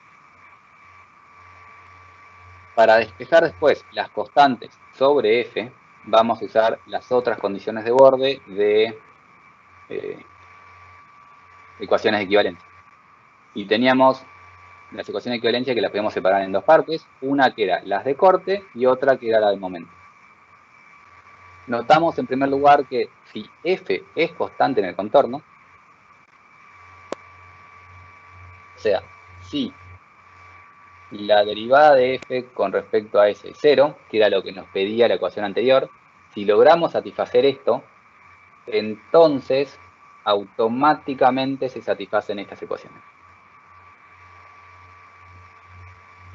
Para despejar después las constantes sobre F, vamos a usar las otras condiciones de borde de ecuaciones de equivalencia. Y teníamos las ecuaciones de equivalencia que las podíamos separar en dos partes, una que era las de corte y otra que era la del momento. Notamos en primer lugar que si F es constante en el contorno, o sea, si la derivada de F con respecto a S es 0, que era lo que nos pedía la ecuación anterior, si logramos satisfacer esto, entonces automáticamente se satisfacen estas ecuaciones.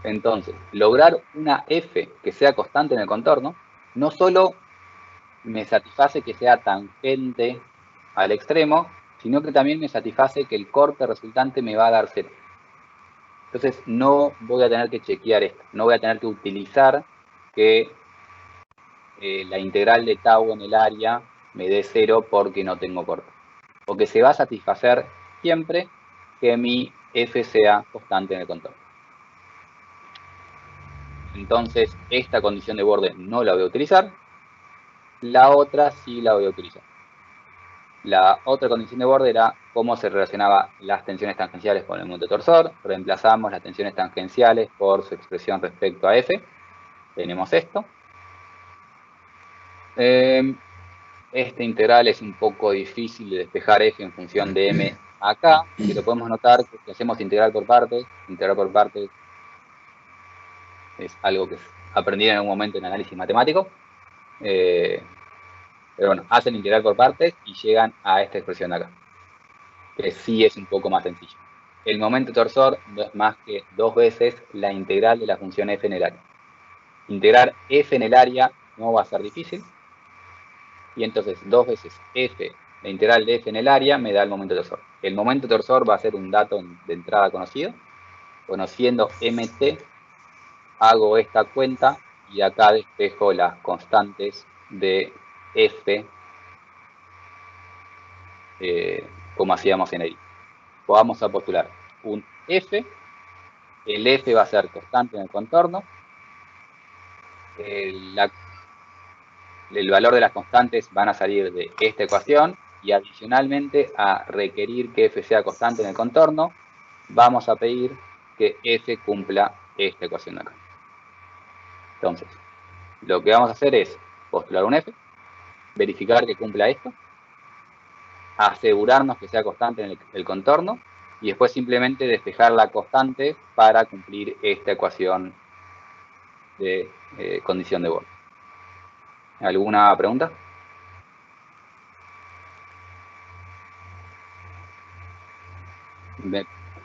Entonces, lograr una F que sea constante en el contorno, no solo me satisface que sea tangente al extremo, sino que también me satisface que el corte resultante me va a dar 0. Entonces no voy a tener que chequear esto, no voy a tener que utilizar que la integral de tau en el área me dé 0 porque no tengo corte. Porque se va a satisfacer siempre que mi F sea constante en el contorno. Entonces esta condición de borde no la voy a utilizar, la otra sí la voy a utilizar. La otra condición de borde era cómo se relacionaban las tensiones tangenciales con el momento torsor. Reemplazamos las tensiones tangenciales por su expresión respecto a F. Tenemos esto. Este integral es un poco difícil de despejar F en función de M acá, pero podemos notar que si hacemos integral por partes es algo que aprendí en algún momento en análisis matemático. Pero bueno, hacen integral por partes y llegan a esta expresión de acá, que sí es un poco más sencillo. El momento torsor no es más que 2 veces la integral de la función f en el área. Integrar f en el área no va a ser difícil, y entonces 2 veces f, la integral de f en el área, me da el momento torsor. El momento torsor va a ser un dato de entrada conocido. Conociendo mt, hago esta cuenta y acá despejo las constantes de f, como hacíamos en el. Vamos a postular un f, el f va a ser constante en el contorno, el valor de las constantes van a salir de esta ecuación, y adicionalmente a requerir que f sea constante en el contorno, vamos a pedir que f cumpla esta ecuación de acá. Entonces, lo que vamos a hacer es postular un f, verificar que cumpla esto, asegurarnos que sea constante en el contorno, y después simplemente despejar la constante para cumplir esta ecuación de condición de borde. ¿Alguna pregunta?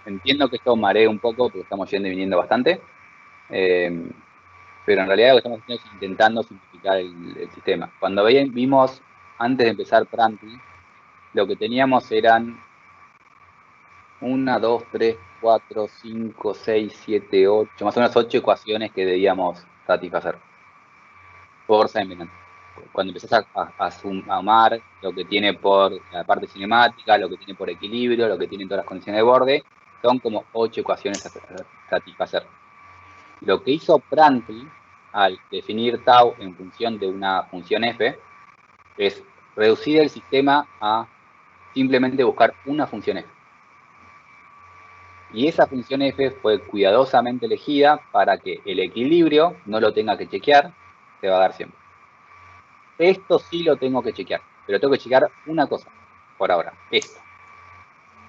Entiendo que esto marea un poco porque estamos yendo y viniendo bastante, pero en realidad lo que estamos haciendo es intentando simplificar el sistema. Cuando vimos antes de empezar Prandtl, lo que teníamos eran 1, 2, 3, 4, 5, 6, 7, 8, más o menos 8 ecuaciones que debíamos satisfacer por Feynman. Cuando empezás a sumar lo que tiene por la parte cinemática, lo que tiene por equilibrio, lo que tiene todas las condiciones de borde, son como 8 ecuaciones a satisfacer. Lo que hizo Prandtl al definir tau en función de una función f es reducir el sistema a simplemente buscar una función f. Y esa función f fue cuidadosamente elegida para que el equilibrio no lo tenga que chequear, se va a dar siempre. Esto sí lo tengo que chequear, pero tengo que chequear una cosa por ahora, esto.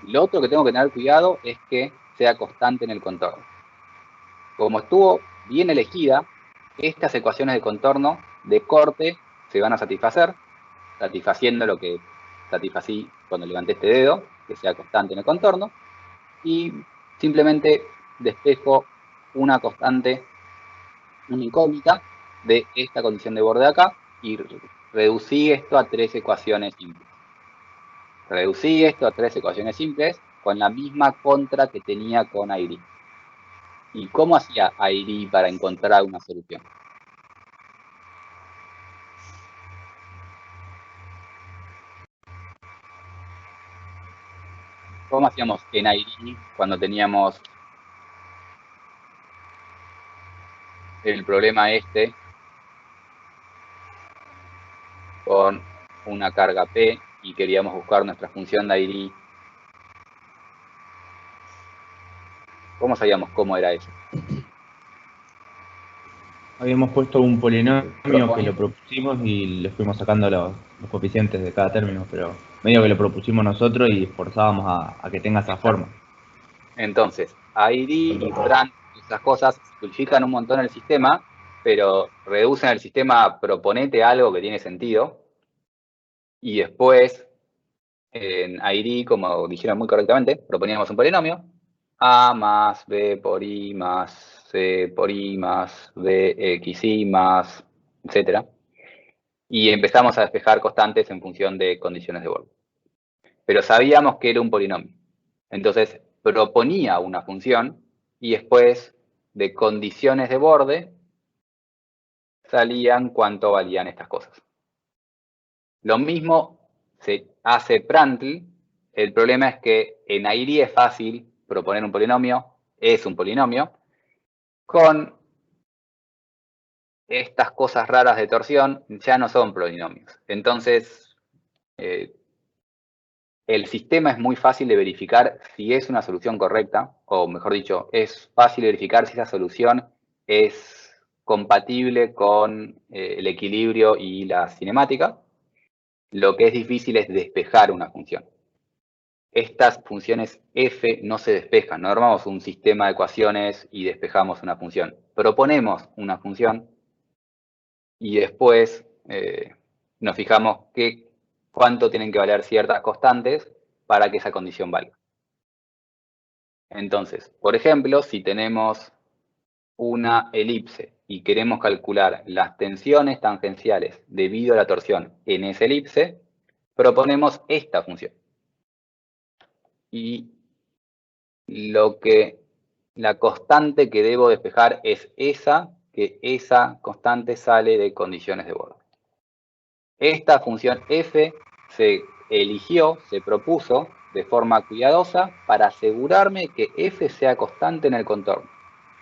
Lo otro que tengo que tener cuidado es que sea constante en el contorno. Como estuvo bien elegida, estas ecuaciones de contorno de corte se van a satisfacer, satisfaciendo lo que satisfací cuando levanté este dedo, que sea constante en el contorno, y simplemente despejo una constante, una incógnita de esta condición de borde de acá, y reducí esto a 3 ecuaciones simples. Reducí esto a 3 ecuaciones simples con la misma contra que tenía con Airy. ¿Y cómo hacía Airy para encontrar una solución? ¿Cómo hacíamos en ID cuando teníamos el problema este con una carga P y queríamos buscar nuestra función de ID? ¿Cómo sabíamos cómo era eso? Habíamos puesto un polinomio Propone. que lo propusimos y le fuimos sacando los coeficientes de cada término, pero medio que lo propusimos nosotros y esforzábamos a que tenga esa forma. Entonces, ID y Fran, esas cosas simplifican un montón el sistema, pero reducen el sistema a proponete algo que tiene sentido. Y después, en ID, como dijeron muy correctamente, proponíamos un polinomio. A más B por I más C por I más B X I más, etc. Y empezamos a despejar constantes en función de condiciones de borde. Pero sabíamos que era un polinomio. Entonces, proponía una función y después de condiciones de borde salían cuánto valían estas cosas. Lo mismo se hace Prandtl. El problema es que en ID es fácil proponer un polinomio, es un polinomio. Con estas cosas raras de torsión ya no son polinomios. Entonces, el sistema es muy fácil de verificar si es una solución correcta, o mejor dicho, es fácil de verificar si esa solución es compatible con el equilibrio y la cinemática. Lo que es difícil es despejar una función. Estas funciones f no se despejan, no armamos un sistema de ecuaciones y despejamos una función. Proponemos una función y después nos fijamos cuánto tienen que valer ciertas constantes para que esa condición valga. Entonces, por ejemplo, si tenemos una elipse y queremos calcular las tensiones tangenciales debido a la torsión en esa elipse, proponemos esta función. Y la constante que debo despejar es que esa constante sale de condiciones de borde. Esta función f se eligió, se propuso de forma cuidadosa para asegurarme que f sea constante en el contorno.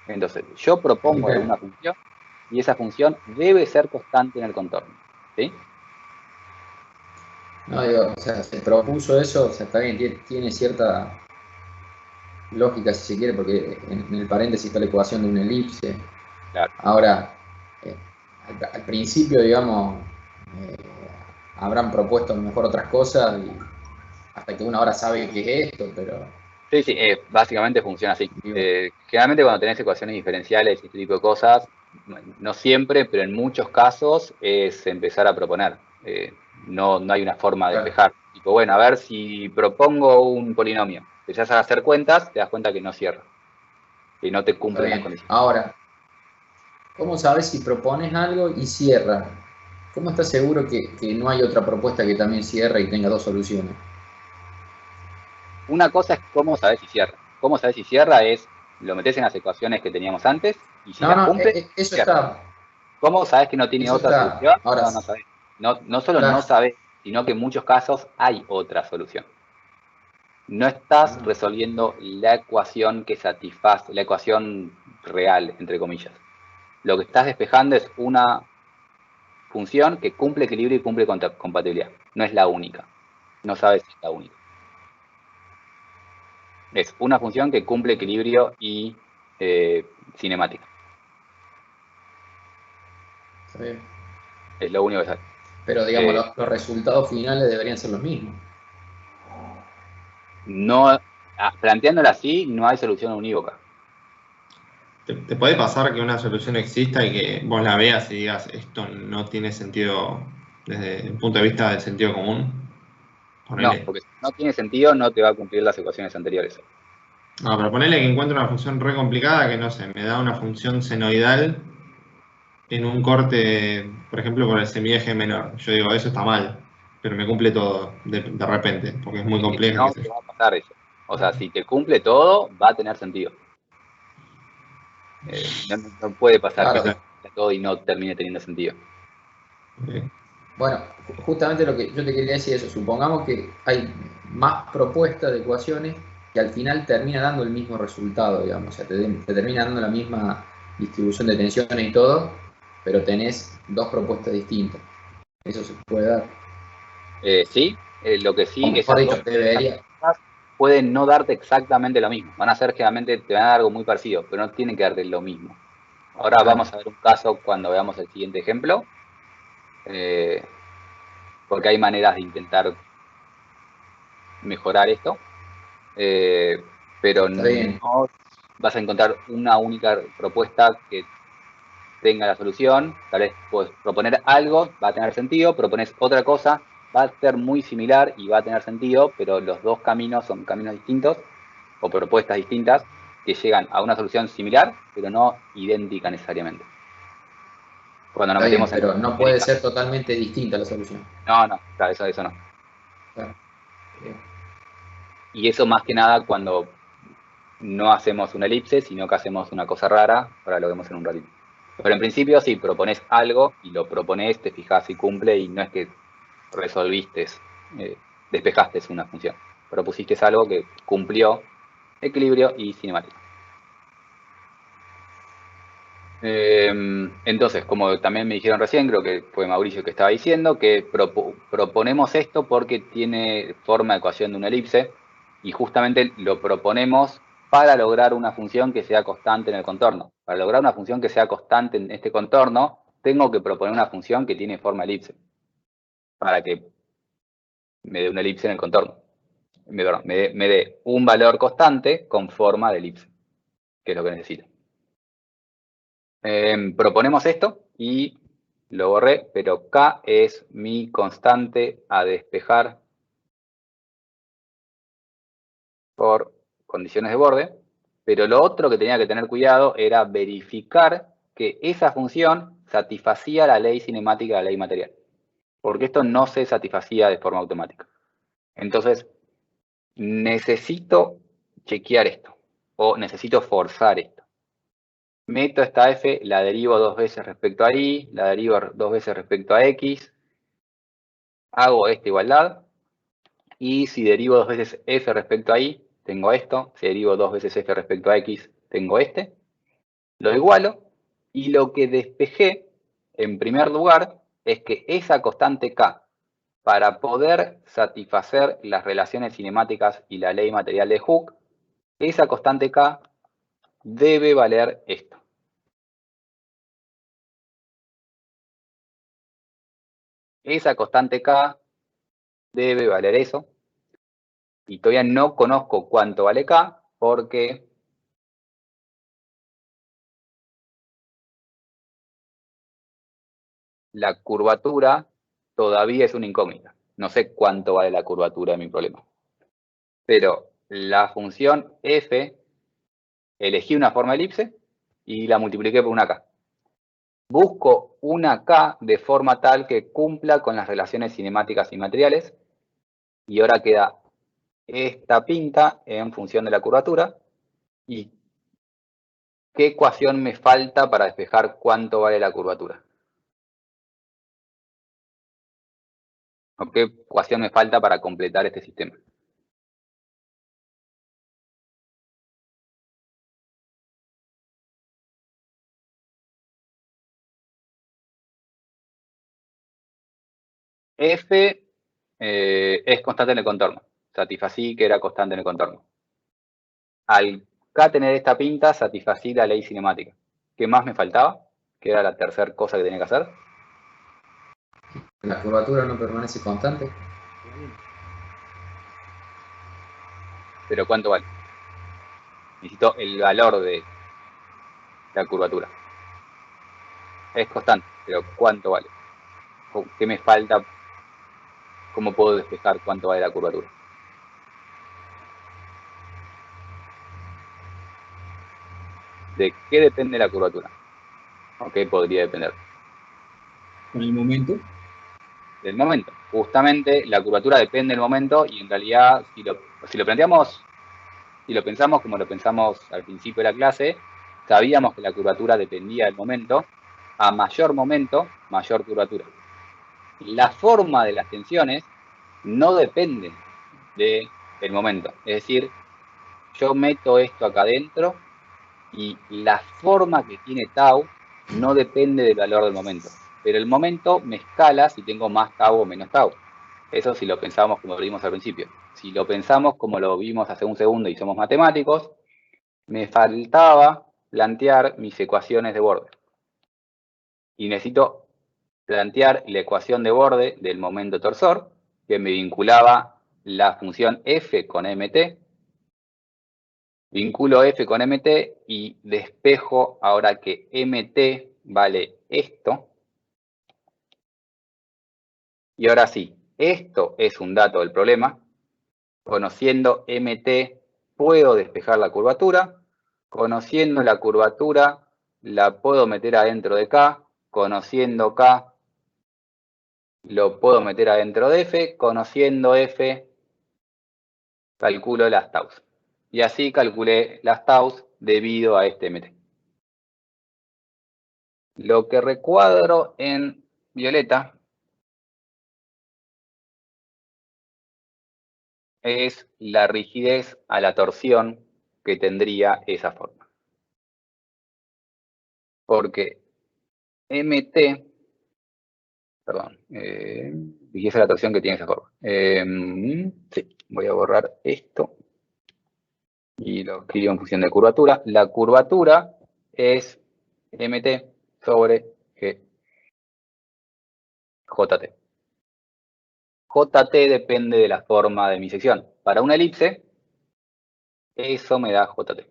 Entonces, yo propongo una función y esa función debe ser constante en el contorno. ¿Sí? No, digo, o sea, se propuso eso, o sea, también tiene cierta lógica, si se quiere, porque en el paréntesis está la ecuación de una elipse. Claro. Ahora, al principio, digamos, habrán propuesto a lo mejor otras cosas y hasta que uno ahora sabe qué es esto, pero... Sí, básicamente funciona así. Generalmente cuando tenés ecuaciones diferenciales y este tipo de cosas, no siempre, pero en muchos casos es empezar a proponer. No hay una forma de despejar. Tipo, bueno, a ver si propongo un polinomio. Empezás a hacer cuentas, te das cuenta que no cierra. Que no te cumple las condiciones. Ahora, ¿cómo sabes si propones algo y cierra? ¿Cómo estás seguro que no hay otra propuesta que también cierre y tenga dos soluciones? Una cosa es cómo sabes si cierra. Cómo sabes si cierra es, lo metes en las ecuaciones que teníamos antes y si las cumple, eso cierra. está. ¿Cómo sabes que no tiene otra solución? Ahora, No sabes. No solo no sabes, sino que en muchos casos hay otra solución. No estás resolviendo la ecuación que satisface, la ecuación real, entre comillas. Lo que estás despejando es una función que cumple equilibrio y cumple compatibilidad. No es la única. No sabes si es la única. Es una función que cumple equilibrio y cinemática. Está bien. Es lo único que sabes. Pero digamos, los resultados finales deberían ser los mismos. No, planteándola así, no hay solución unívoca. ¿Te puede pasar que una solución exista y que vos la veas y digas esto no tiene sentido desde el punto de vista del sentido común? Ponele. No, porque si no tiene sentido no te va a cumplir las ecuaciones anteriores. No, pero ponele que encuentro una función re complicada que no sé, me da una función senoidal en un corte, por ejemplo, por el semieje menor. Yo digo, eso está mal, pero me cumple todo de repente, porque es muy compleja. No, te va a pasar eso. O sea, si te cumple todo, va a tener sentido. No puede pasar que te cumpla todo y no termine teniendo sentido. Bueno, justamente lo que yo te quería decir es eso. Supongamos que hay más propuestas de ecuaciones que al final termina dando el mismo resultado, digamos. O sea, te termina dando la misma distribución de tensiones y todo, pero tenés dos propuestas distintas. Eso se puede dar. Sí, lo que sí, O mejor esas dicho, dos debería. pueden no darte exactamente lo mismo. Van a ser generalmente, te van a dar algo muy parecido, pero no tienen que darte lo mismo. Ahora Claro. vamos a ver un caso cuando veamos el siguiente ejemplo, porque hay maneras de intentar mejorar esto, pero Está bien. no vas a encontrar una única propuesta que tenga la solución. Tal vez puedes proponer algo, va a tener sentido, propones otra cosa, va a ser muy similar y va a tener sentido, pero los dos caminos son caminos distintos o propuestas distintas que llegan a una solución similar, pero no idéntica necesariamente. Cuando nos Está bien, metemos en pero no puede ser totalmente distinta la solución. no, claro, eso no. Claro. Bien. Y eso más que nada cuando no hacemos una elipse, sino que hacemos una cosa rara, ahora lo vemos en un ratito. Pero en principio, si propones algo y lo propones, te fijas si cumple y no es que resolviste, despejaste una función. Propusiste algo que cumplió equilibrio y cinemática. Entonces, como también me dijeron recién, creo que fue Mauricio que estaba diciendo, que proponemos esto porque tiene forma de ecuación de una elipse y justamente lo proponemos para lograr una función que sea constante en el contorno. Para lograr una función que sea constante en este contorno, tengo que proponer una función que tiene forma de elipse para que me dé una elipse en el contorno. Me dé un valor constante con forma de elipse, que es lo que necesito. Proponemos esto y lo borré, pero K es mi constante a despejar por condiciones de borde. Pero lo otro que tenía que tener cuidado era verificar que esa función satisfacía la ley cinemática de la ley material. Porque esto no se satisfacía de forma automática. Entonces, necesito chequear esto o necesito forzar esto. Meto esta f, la derivo dos veces respecto a y, la derivo dos veces respecto a x, hago esta igualdad, y si derivo dos veces f respecto a y, tengo esto, si derivo dos veces f respecto a x, tengo este, lo igualo, y lo que despejé, en primer lugar, es que esa constante k, para poder satisfacer las relaciones cinemáticas y la ley material de Hooke, esa constante k debe valer esto. Esa constante k debe valer eso. Y todavía no conozco cuánto vale k porque la curvatura todavía es una incógnita. No sé cuánto vale la curvatura de mi problema. Pero la función f, elegí una forma de elipse y la multipliqué por una k. Busco una k de forma tal que cumpla con las relaciones cinemáticas y materiales. Y ahora queda esta pinta en función de la curvatura. ¿Y qué ecuación me falta para despejar cuánto vale la curvatura? ¿O qué ecuación me falta para completar este sistema? F es constante en el contorno. Satisfací que era constante en el contorno. Al K tener esta pinta, satisfací la ley cinemática. ¿Qué más me faltaba? ¿Qué era la tercera cosa que tenía que hacer? La curvatura no permanece constante. ¿Pero cuánto vale? Necesito el valor de la curvatura. Es constante, pero ¿cuánto vale? ¿Qué me falta? ¿Cómo puedo despejar cuánto vale la curvatura? ¿De qué depende la curvatura? ¿O qué podría depender? Con el momento. Del momento. Justamente la curvatura depende del momento y en realidad si lo planteamos, si lo pensamos como lo pensamos al principio de la clase, sabíamos que la curvatura dependía del momento. A mayor momento, mayor curvatura. la forma de las tensiones no depende del momento. Es decir, yo meto esto acá adentro y la forma que tiene tau no depende del valor del momento. Pero el momento me escala si tengo más tau o menos tau. Eso si lo pensamos como lo vimos al principio. Si lo pensamos como lo vimos hace un segundo y somos matemáticos, me faltaba plantear mis ecuaciones de borde. Y necesito plantear la ecuación de borde del momento torsor, que me vinculaba la función f con mt. Vinculo f con mt y despejo ahora que mt vale esto. Y ahora sí, esto es un dato del problema. Conociendo mt puedo despejar la curvatura. Conociendo la curvatura la puedo meter adentro de k. Conociendo k lo puedo meter adentro de f. Conociendo f calculo las taus. Y así calculé las taus debido a este mt. Lo que recuadro en violeta es la rigidez a la torsión que tendría esa forma. Porque mt, perdón, rigidez a la torsión que tiene esa forma. Sí, voy a borrar esto y lo escribo en función de curvatura. La curvatura es mt sobre g. JT. JT depende de la forma de mi sección. Para una elipse, eso me da JT.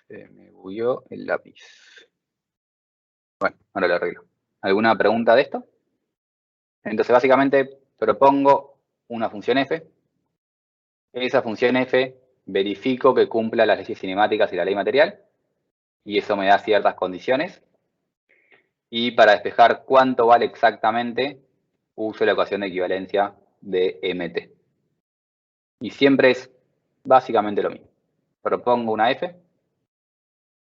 Se me bugueó el lápiz. Bueno, ahora lo arreglo. ¿Alguna pregunta de esto? Entonces, básicamente, propongo una función f. Esa función f verifico que cumpla las leyes cinemáticas y la ley material. Y eso me da ciertas condiciones. Y para despejar cuánto vale exactamente, uso la ecuación de equivalencia de mt. Y siempre es básicamente lo mismo. Propongo una f.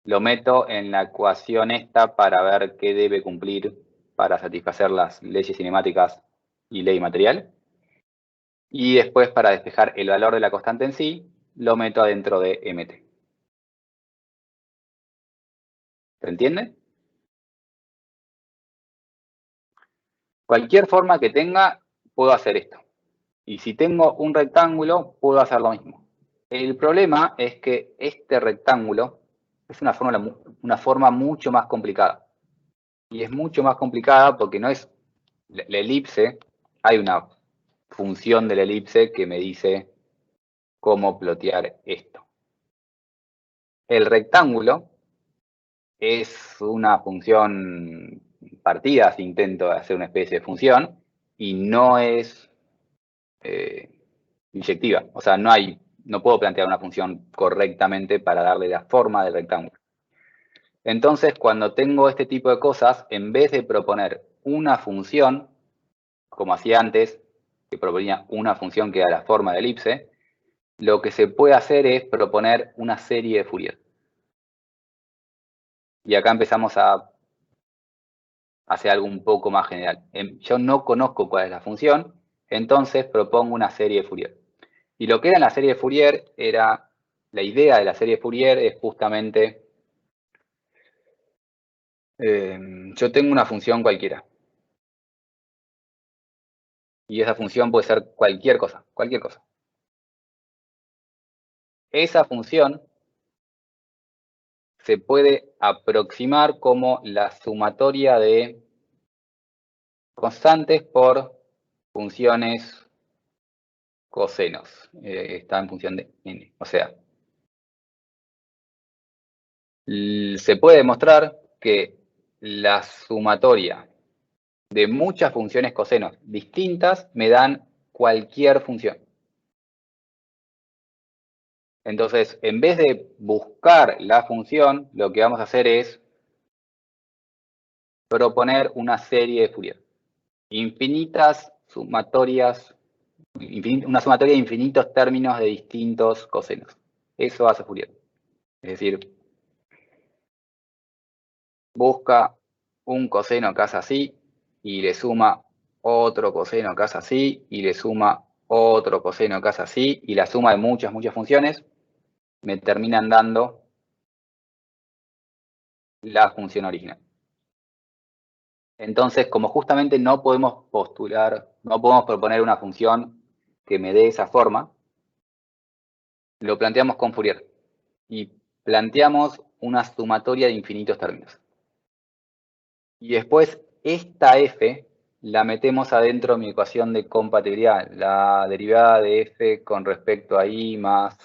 Lo meto en la ecuación esta para ver qué debe cumplir para satisfacer las leyes cinemáticas y ley material. Y después, para despejar el valor de la constante en sí, lo meto adentro de mt. ¿Se entiende? Cualquier forma que tenga, puedo hacer esto. Y si tengo un rectángulo, puedo hacer lo mismo. El problema es que este rectángulo es una forma mucho más complicada. Y es mucho más complicada porque no es la elipse. Hay una función de la elipse que me dice cómo plotear esto. El rectángulo es una función partida, si intento hacer una especie de función, y no es inyectiva. O sea, no puedo plantear una función correctamente para darle la forma del rectángulo. Entonces, cuando tengo este tipo de cosas, en vez de proponer una función, como hacía antes, que proponía una función que da la forma de elipse, lo que se puede hacer es proponer una serie de Fourier. Y acá empezamos a hacer algo un poco más general. Yo no conozco cuál es la función, entonces propongo una serie de Fourier. Y lo que era la serie de Fourier era, la idea de la serie de Fourier es justamente, yo tengo una función cualquiera. Y esa función puede ser cualquier cosa, cualquier cosa. Esa función se puede aproximar como la sumatoria de constantes por funciones cosenos. Está en función de n. O sea, se puede demostrar que la sumatoria de muchas funciones cosenos distintas me dan cualquier función. Entonces, en vez de buscar la función, lo que vamos a hacer es proponer una serie de Fourier. Infinitas sumatorias una sumatoria de infinitos términos de distintos cosenos. Eso hace Fourier. Es decir, busca un coseno que hace así y le suma otro coseno que hace así y le suma otro coseno que hace así y la suma de muchas funciones me terminan dando la función original. Entonces, como justamente no podemos proponer una función que me dé esa forma, lo planteamos con Fourier y planteamos una sumatoria de infinitos términos. Y después esta f la metemos adentro de mi ecuación de compatibilidad, la derivada de f con respecto a y más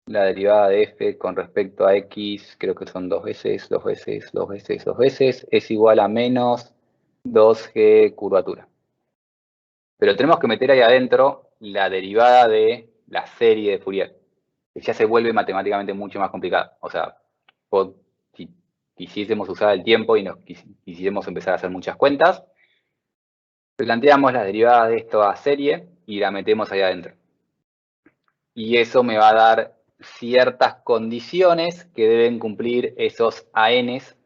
la derivada de f con respecto a x, creo que son 2 veces, es igual a menos 2g curvatura. Pero tenemos que meter ahí adentro la derivada de la serie de Fourier, que ya se vuelve matemáticamente mucho más complicada. O sea, si quisiésemos usar el tiempo y nos quisiésemos empezar a hacer muchas cuentas, planteamos la derivada de esto a serie y la metemos ahí adentro. Y eso me va a dar ciertas condiciones que deben cumplir esos ANs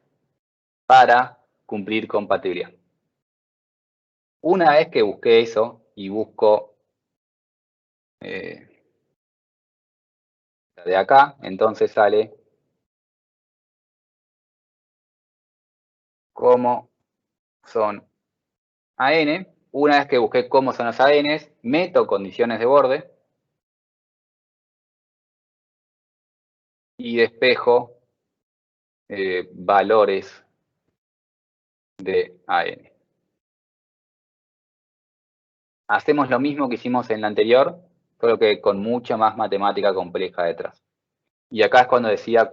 para cumplir compatibilidad. Una vez que busqué eso y busco de acá, entonces sale cómo son AN. Una vez que busqué cómo son los ANs, meto condiciones de borde y despejo valores de AN. Hacemos lo mismo que hicimos en la anterior, solo que con mucha más matemática compleja detrás. Y acá es cuando decía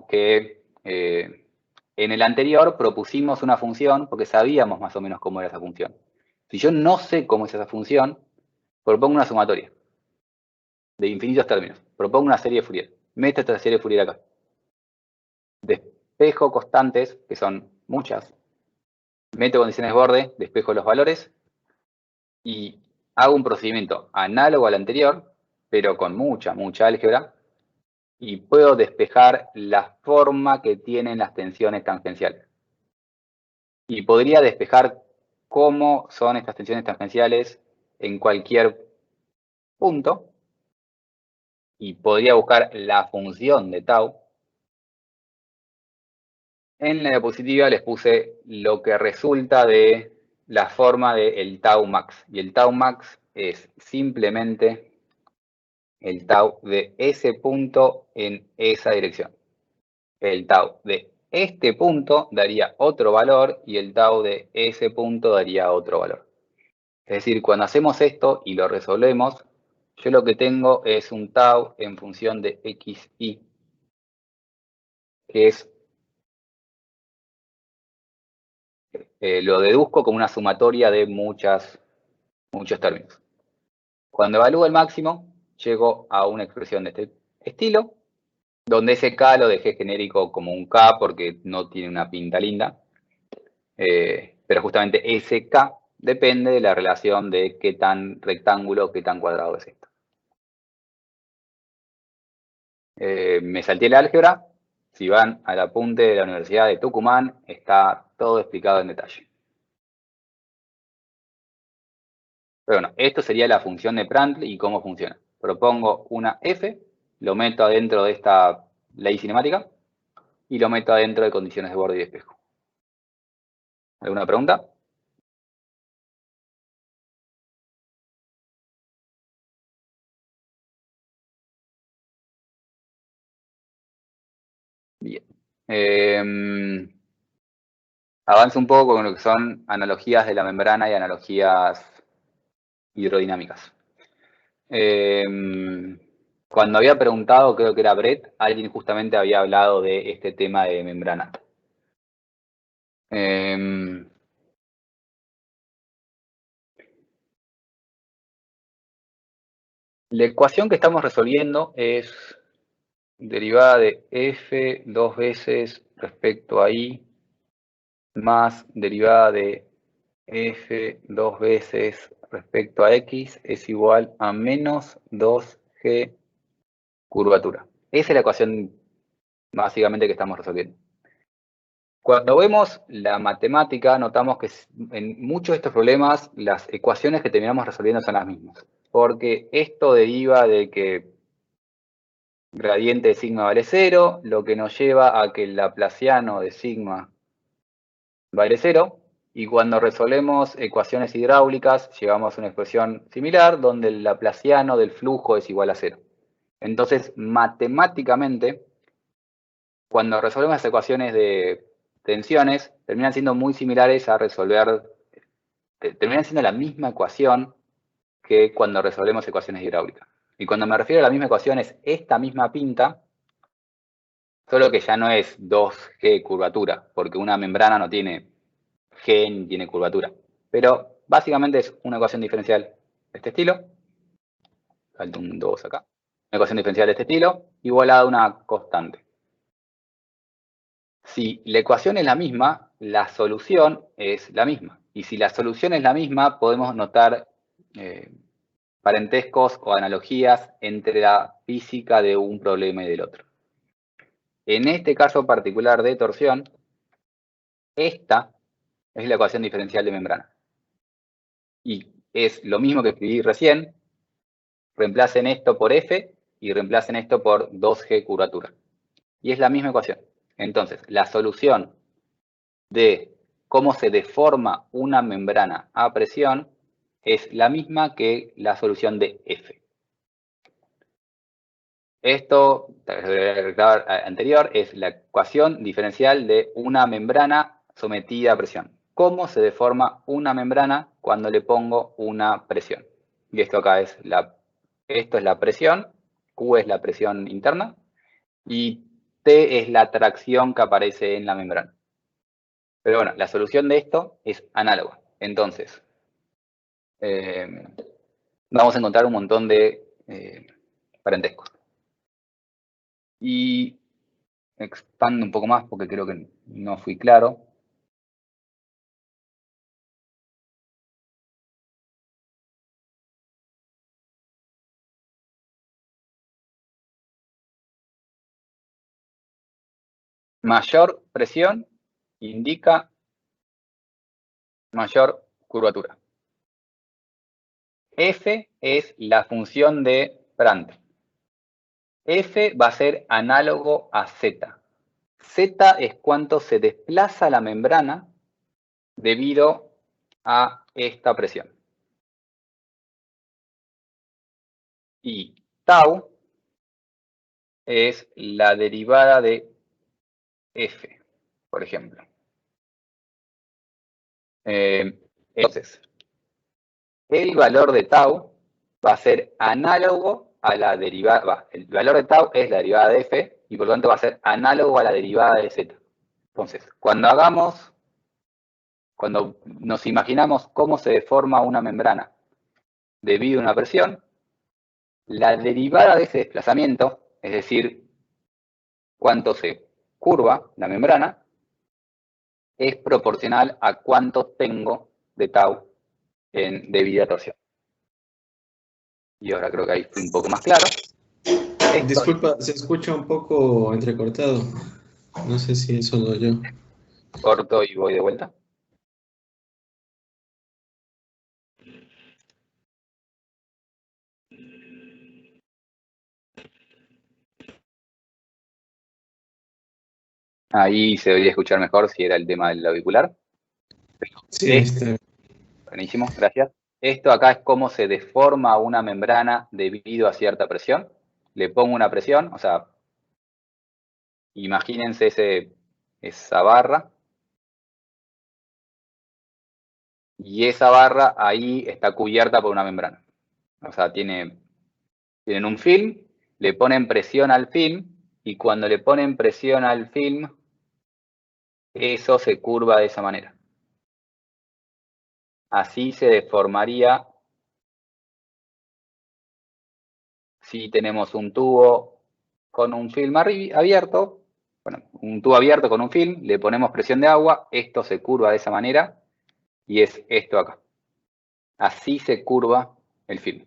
que en el anterior propusimos una función porque sabíamos más o menos cómo era esa función. Si yo no sé cómo es esa función, propongo una sumatoria de infinitos términos. Propongo una serie de Fourier. Meto esta serie de Fourier acá. Despejo constantes, que son muchas. Meto condiciones de borde, despejo los valores y hago un procedimiento análogo al anterior, pero con mucha álgebra, y puedo despejar la forma que tienen las tensiones tangenciales. Y podría despejar cómo son estas tensiones tangenciales en cualquier punto, y podría buscar la función de tau. En la diapositiva les puse lo que resulta de la forma del tau max. Y el tau max es simplemente el tau de ese punto en esa dirección. El tau de este punto daría otro valor y el tau de ese punto daría otro valor. Es decir, cuando hacemos esto y lo resolvemos, yo lo que tengo es un tau en función de xy, que es, lo deduzco como una sumatoria de muchos términos. Cuando evalúo el máximo, llego a una expresión de este estilo, donde ese k lo dejé genérico como un k porque no tiene una pinta linda, pero justamente ese k depende de la relación de qué tan rectángulo, qué tan cuadrado es esto. Me salté el álgebra. Si van al apunte de la Universidad de Tucumán, está todo explicado en detalle. Pero bueno, esto sería la función de Prandtl y cómo funciona. Propongo una f, lo meto adentro de esta ley cinemática y lo meto adentro de condiciones de borde y despejo. ¿Alguna pregunta? Bien. Avanzo un poco con lo que son analogías de la membrana y analogías hidrodinámicas. Cuando había preguntado, creo que era Brett, alguien justamente había hablado de este tema de membrana. La ecuación que estamos resolviendo es derivada de f 2 veces respecto a y más derivada de f 2 veces respecto a X es igual a menos 2G curvatura. Esa es la ecuación básicamente que estamos resolviendo. Cuando vemos la matemática, notamos que en muchos de estos problemas las ecuaciones que terminamos resolviendo son las mismas. Porque esto deriva de que gradiente de sigma vale 0, lo que nos lleva a que el laplaciano de sigma vale 0. Y cuando resolvemos ecuaciones hidráulicas, llegamos a una expresión similar, donde el laplaciano del flujo es igual a 0. Entonces, matemáticamente, cuando resolvemos las ecuaciones de tensiones, terminan siendo muy similares a resolver, terminan siendo la misma ecuación que cuando resolvemos ecuaciones hidráulicas. Y cuando me refiero a la misma ecuación es esta misma pinta, solo que ya no es 2G curvatura, porque una membrana no tiene G ni tiene curvatura. Pero básicamente es una ecuación diferencial de este estilo. Falta un 2 acá. Una ecuación diferencial de este estilo, igualada a una constante. Si la ecuación es la misma, la solución es la misma. Y si la solución es la misma, podemos notar parentescos o analogías entre la física de un problema y del otro. En este caso particular de torsión, esta es la ecuación diferencial de membrana. Y es lo mismo que escribí recién. Reemplacen esto por F y reemplacen esto por 2G curvatura. Y es la misma ecuación. Entonces, la solución de cómo se deforma una membrana a presión es la misma que la solución de F. Esto, anterior, es la ecuación diferencial de una membrana sometida a presión. ¿Cómo se deforma una membrana cuando le pongo una presión? Y esto acá es esto es la presión, Q es la presión interna, y T es la tracción que aparece en la membrana. Pero bueno, la solución de esto es análoga. Entonces, vamos a encontrar un montón de parentescos. Y expando un poco más porque creo que no fui claro. Mayor presión indica mayor curvatura. F es la función de Prandtl. F va a ser análogo a Z. Z es cuánto se desplaza la membrana debido a esta presión. Y tau es la derivada de F, por ejemplo. Entonces, el valor de tau va a ser análogo a la derivada, el valor de tau es la derivada de F y por lo tanto va a ser análogo a la derivada de Z. Entonces, cuando nos imaginamos cómo se deforma una membrana debido a una presión, la derivada de ese desplazamiento, es decir, cuánto se curva la membrana, es proporcional a cuánto tengo de tau en debida torsión. Y ahora creo que ahí fue un poco más claro. Disculpa, se escucha un poco entrecortado. No sé si es solo yo. Corto y voy de vuelta. Ahí se debería escuchar mejor si era el tema del auricular. Sí, Buenísimo, gracias. Esto acá es cómo se deforma una membrana debido a cierta presión. Le pongo una presión, o sea, imagínense esa barra. Y esa barra ahí está cubierta por una membrana. O sea, tienen un film, le ponen presión al film, y cuando le ponen presión al film, eso se curva de esa manera. Así se deformaría si tenemos un tubo con un film abierto, bueno, un tubo abierto con un film, le ponemos presión de agua, esto se curva de esa manera y es esto acá. Así se curva el film.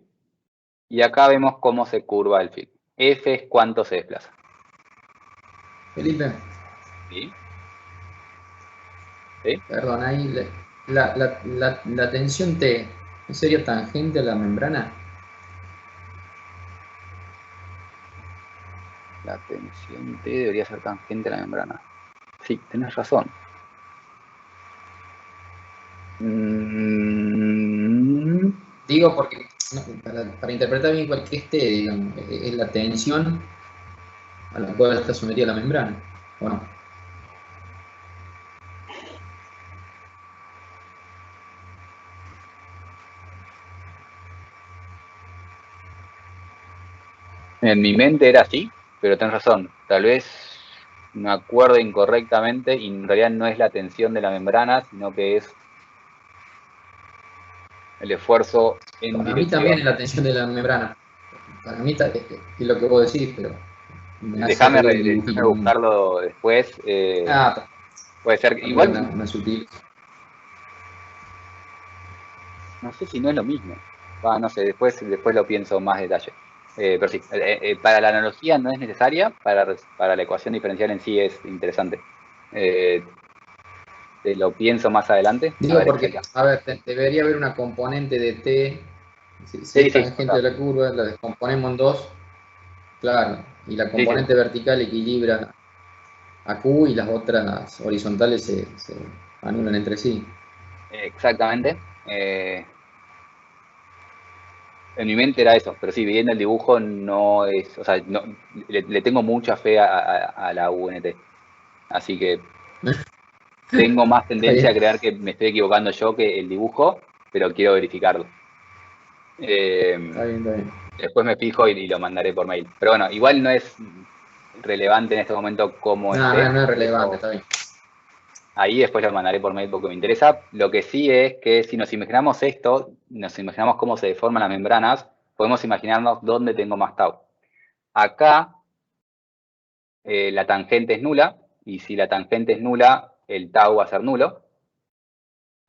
Y acá vemos cómo se curva el film. F es cuánto se desplaza. Felipe, ¿Sí? ¿Sí? perdón, ahí la tensión T, ¿en serio tangente a la membrana? La tensión T debería ser tangente a la membrana. Sí, tenés razón. Digo porque, no, para interpretar bien cualquier T, digamos, es la tensión a la cual está sometida la membrana, ¿o no? En mi mente era así, pero tenés razón. Tal vez me acuerdo incorrectamente y en realidad no es la tensión de la membrana, sino que es el esfuerzo en Para mí también es dirección. la tensión de la membrana. Para mí es lo que vos decís, pero me hace Déjame ruido el dibujito. buscarlo después. Puede ser, También igual, una sutil. no sé si no es lo mismo. No sé, después lo pienso más detalle. Pero sí, para la analogía no es necesaria, para la ecuación diferencial en sí es interesante. Te lo pienso más adelante. A Digo ver, porque, explica. a ver, debería haber una componente de T. Si Sí, es sí, tangente de la curva, la descomponemos en dos, claro, y la sí, sí, componente vertical equilibra a Q y las otras horizontales se anulan entre sí. exactamente. En mi mente era eso, pero sí, viendo el dibujo no es, o sea, no, le tengo mucha fe a la UNT. Así que tengo más Está tendencia bien, a creer que me estoy equivocando yo que el dibujo, pero quiero verificarlo. está bien, está bien. Después me fijo y lo mandaré por mail. Pero bueno, igual no es relevante en este momento cómo No, no, esté. no es relevante, está bien. Ahí después lo mandaré por mail porque me interesa. Lo que sí es que si nos imaginamos esto, nos imaginamos cómo se deforman las membranas, podemos imaginarnos dónde tengo más tau. Acá la tangente es nula, y si la tangente es nula, el tau va a ser nulo.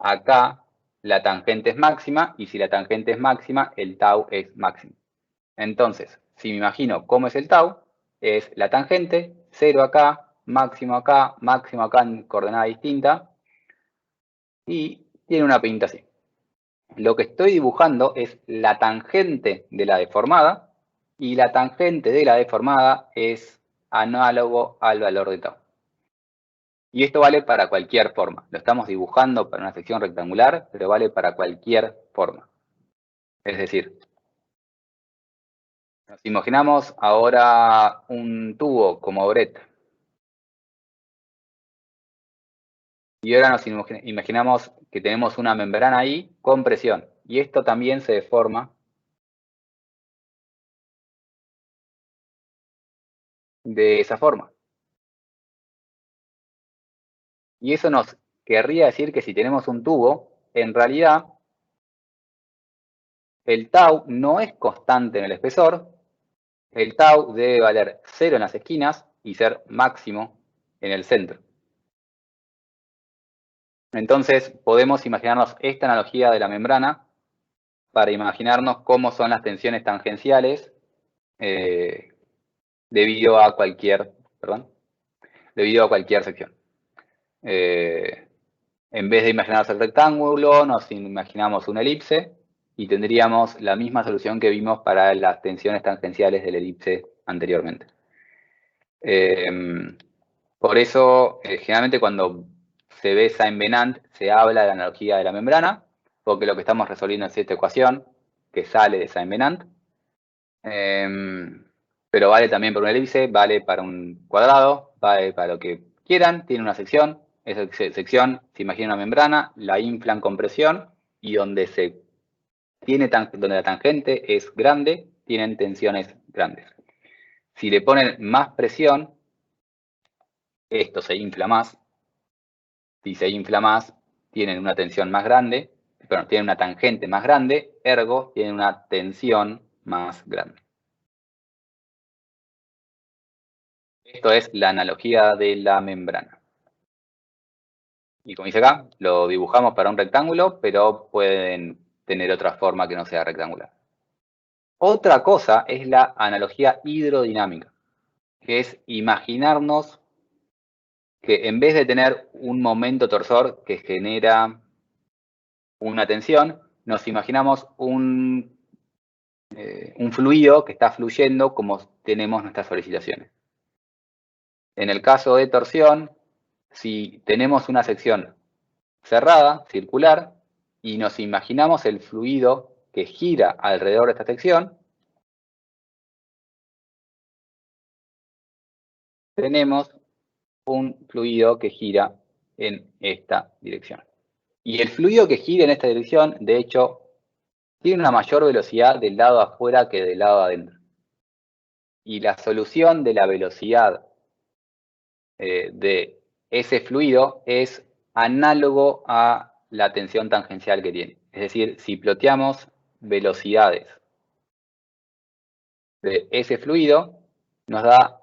Acá la tangente es máxima, y si la tangente es máxima, el tau es máximo. Entonces, si me imagino cómo es el tau, es la tangente, 0 acá, máximo acá en coordenada distinta, y tiene una pinta así. Lo que estoy dibujando es la tangente de la deformada, y la tangente de la deformada es análogo al valor de tau. Y esto vale para cualquier forma. Lo estamos dibujando para una sección rectangular, pero vale para cualquier forma. Es decir, nos imaginamos ahora un tubo como Brett. Y ahora nos imaginamos que tenemos una membrana ahí con presión. Y esto también se deforma de esa forma. Y eso nos querría decir que si tenemos un tubo, en realidad el tau no es constante en el espesor. El tau debe valer 0 en las esquinas y ser máximo en el centro. Entonces podemos imaginarnos esta analogía de la membrana para imaginarnos cómo son las tensiones tangenciales debido a cualquier sección. En vez de imaginarnos el rectángulo, nos imaginamos una elipse y tendríamos la misma solución que vimos para las tensiones tangenciales de la elipse anteriormente. Por eso, generalmente cuando se ve Saint-Venant, se habla de la analogía de la membrana, porque lo que estamos resolviendo es esta ecuación que sale de Saint-Venant. Pero vale también para una elipse, vale para un cuadrado, vale para lo que quieran. Tiene una sección, esa sección se imagina una membrana, la inflan con presión y donde la tangente es grande, tienen tensiones grandes. Si le ponen más presión, esto se infla más. Si se infla más, tienen una tensión más grande, perdón, tienen una tangente más grande, ergo tienen una tensión más grande. Esto es la analogía de la membrana. Y como dice acá, lo dibujamos para un rectángulo, pero pueden tener otra forma que no sea rectangular. Otra cosa es la analogía hidrodinámica, que es imaginarnos que en vez de tener un momento torsor que genera una tensión, nos imaginamos un fluido que está fluyendo como tenemos nuestras solicitaciones. En el caso de torsión, si tenemos una sección cerrada, circular, y nos imaginamos el fluido que gira alrededor de esta sección, tenemos un fluido que gira en esta dirección. Y el fluido que gira en esta dirección, de hecho, tiene una mayor velocidad del lado afuera que del lado adentro. Y la solución de la velocidad de ese fluido es análogo a la tensión tangencial que tiene. Es decir, si ploteamos velocidades de ese fluido, nos da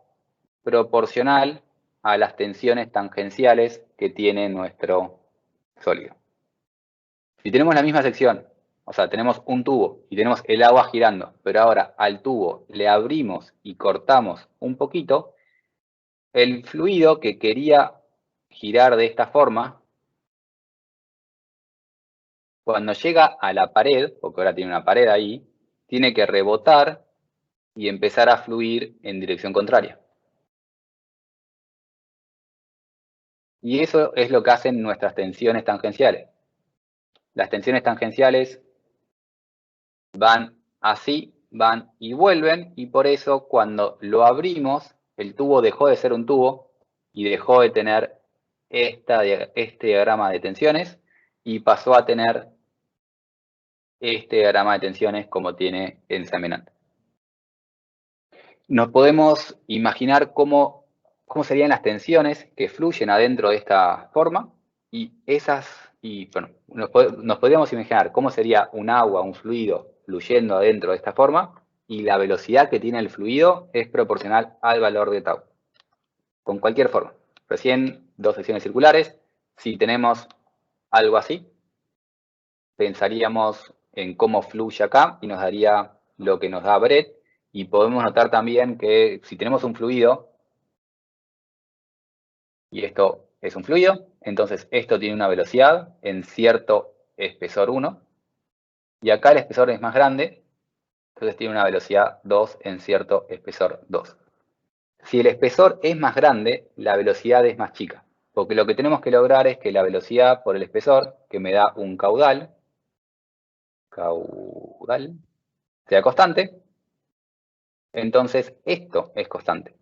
proporcional a las tensiones tangenciales que tiene nuestro sólido. Si tenemos la misma sección, o sea, tenemos un tubo y tenemos el agua girando, pero ahora al tubo le abrimos y cortamos un poquito, el fluido que quería girar de esta forma, cuando llega a la pared, porque ahora tiene una pared ahí, tiene que rebotar y empezar a fluir en dirección contraria. Y eso es lo que hacen nuestras tensiones tangenciales. Las tensiones tangenciales van así, van y vuelven, y por eso cuando lo abrimos, el tubo dejó de ser un tubo y dejó de tener este diagrama de tensiones y pasó a tener este diagrama de tensiones como tiene en San Venant. Nos podemos imaginar cómo serían las tensiones que fluyen adentro de esta forma y bueno, nos podríamos imaginar cómo sería un agua, un fluido fluyendo adentro de esta forma y la velocidad que tiene el fluido es proporcional al valor de tau. Con cualquier forma. Recién dos secciones circulares. Si tenemos algo así, pensaríamos en cómo fluye acá y nos daría lo que nos da Brett. Y podemos notar también que si tenemos un fluido, y esto es un fluido, entonces esto tiene una velocidad en cierto espesor 1, y acá el espesor es más grande, entonces tiene una velocidad 2 en cierto espesor 2. Si el espesor es más grande, la velocidad es más chica, porque lo que tenemos que lograr es que la velocidad por el espesor, que me da un caudal, sea constante. Entonces esto es constante,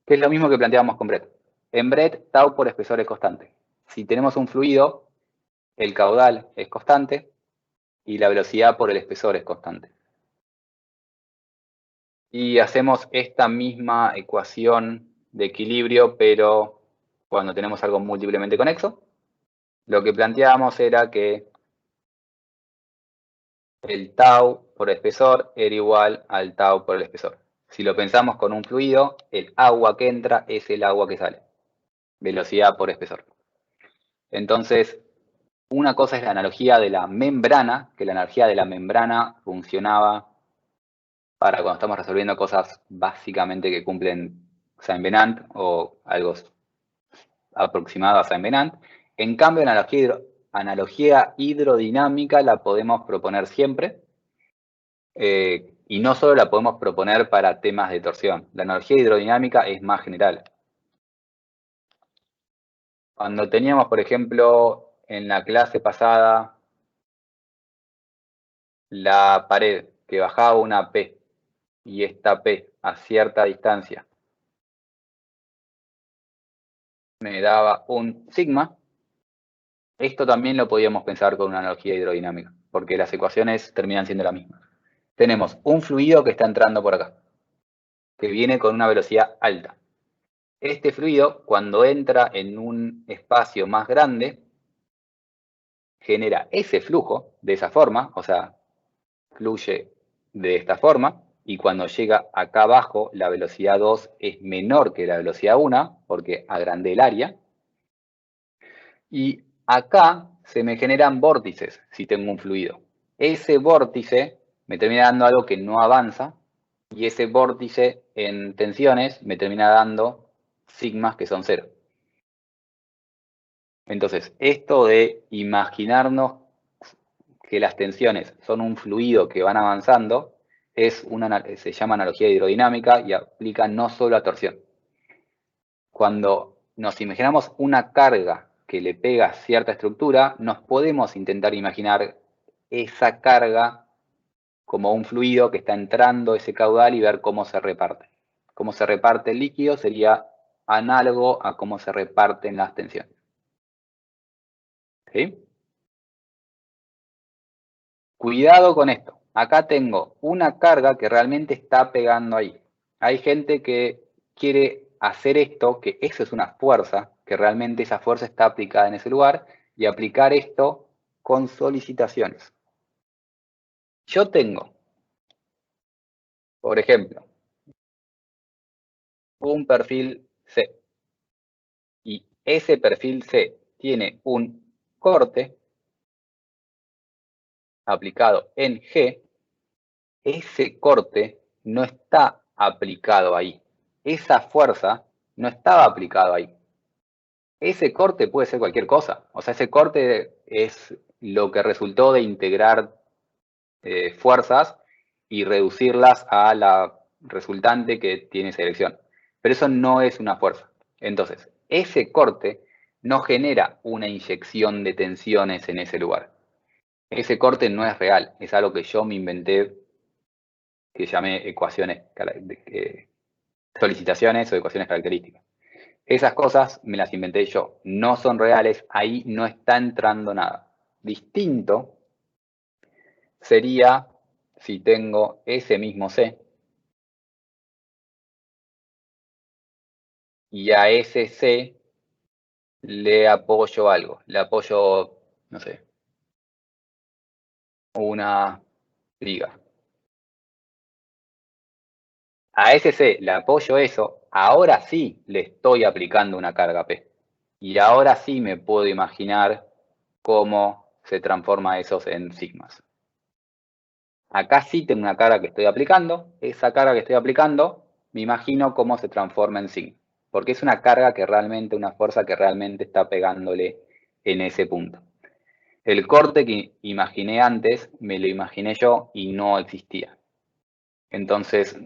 que es lo mismo que planteábamos con Brett. En Brett, tau por espesor es constante. Si tenemos un fluido, el caudal es constante y la velocidad por el espesor es constante. Y hacemos esta misma ecuación de equilibrio, pero cuando tenemos algo múltiplemente conexo. Lo que planteábamos era que el tau por espesor era igual al tau por el espesor. Si lo pensamos con un fluido, el agua que entra es el agua que sale. Velocidad por espesor. Entonces, una cosa es la analogía de la membrana, que la energía de la membrana funcionaba para cuando estamos resolviendo cosas básicamente que cumplen Saint Venant o algo aproximado a Saint Venant. En cambio, la analogía hidrodinámica la podemos proponer siempre. Y no solo la podemos proponer para temas de torsión. La analogía hidrodinámica es más general. Cuando teníamos, por ejemplo, en la clase pasada, la pared que bajaba una P y esta P a cierta distancia me daba un sigma, esto también lo podíamos pensar con una analogía hidrodinámica, porque las ecuaciones terminan siendo las mismas. Tenemos un fluido que está entrando por acá, que viene con una velocidad alta. Este fluido, cuando entra en un espacio más grande, genera ese flujo de esa forma, o sea, fluye de esta forma, y cuando llega acá abajo, la velocidad 2 es menor que la velocidad 1, porque agrandé el área. Y acá se me generan vórtices si tengo un fluido. ese vórtice me termina dando algo que no avanza, y ese vórtice en tensiones me termina dando sigmas que son 0. Entonces, esto de imaginarnos que las tensiones son un fluido que van avanzando, se llama analogía hidrodinámica y aplica no solo a torsión. Cuando nos imaginamos una carga que le pega a cierta estructura, nos podemos intentar imaginar esa carga como un fluido que está entrando ese caudal y ver cómo se reparte. Cómo se reparte el líquido sería análogo a cómo se reparten las tensiones. ¿Sí? Cuidado con esto. Acá tengo una carga que realmente está pegando ahí. Hay gente que quiere hacer esto, que eso es una fuerza, que realmente esa fuerza está aplicada en ese lugar, y aplicar esto con solicitaciones. Yo tengo, por ejemplo, un perfil C, y ese perfil C tiene un corte aplicado en G. Ese corte no está aplicado ahí. Esa fuerza no estaba aplicado ahí. Ese corte puede ser cualquier cosa. O sea, ese corte es lo que resultó de integrar fuerzas y reducirlas a la resultante que tiene esa dirección. Pero eso no es una fuerza. Entonces, ese corte no genera una inyección de tensiones en ese lugar. Ese corte no es real. Es algo que yo me inventé, que llamé ecuaciones, solicitaciones o ecuaciones características. Esas cosas me las inventé yo, no son reales, ahí no está entrando nada. Distinto sería si tengo ese mismo C y a ese C le apoyo algo, le apoyo, no sé, una viga. A ese C le apoyo eso, ahora sí le estoy aplicando una carga P. Y ahora sí me puedo imaginar cómo se transforma esos en sigmas. Acá sí tengo una carga que estoy aplicando. Esa carga que estoy aplicando, me imagino cómo se transforma en sigma. Porque es una carga que realmente, una fuerza que realmente está pegándole en ese punto. El corte que imaginé antes, me lo imaginé yo y no existía. Entonces,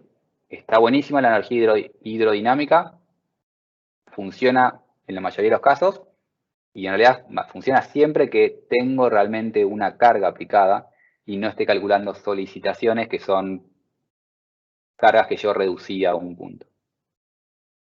está buenísima la energía hidrodinámica. Funciona en la mayoría de los casos. Y en realidad funciona siempre que tengo realmente una carga aplicada y no esté calculando solicitaciones que son cargas que yo reducía a un punto.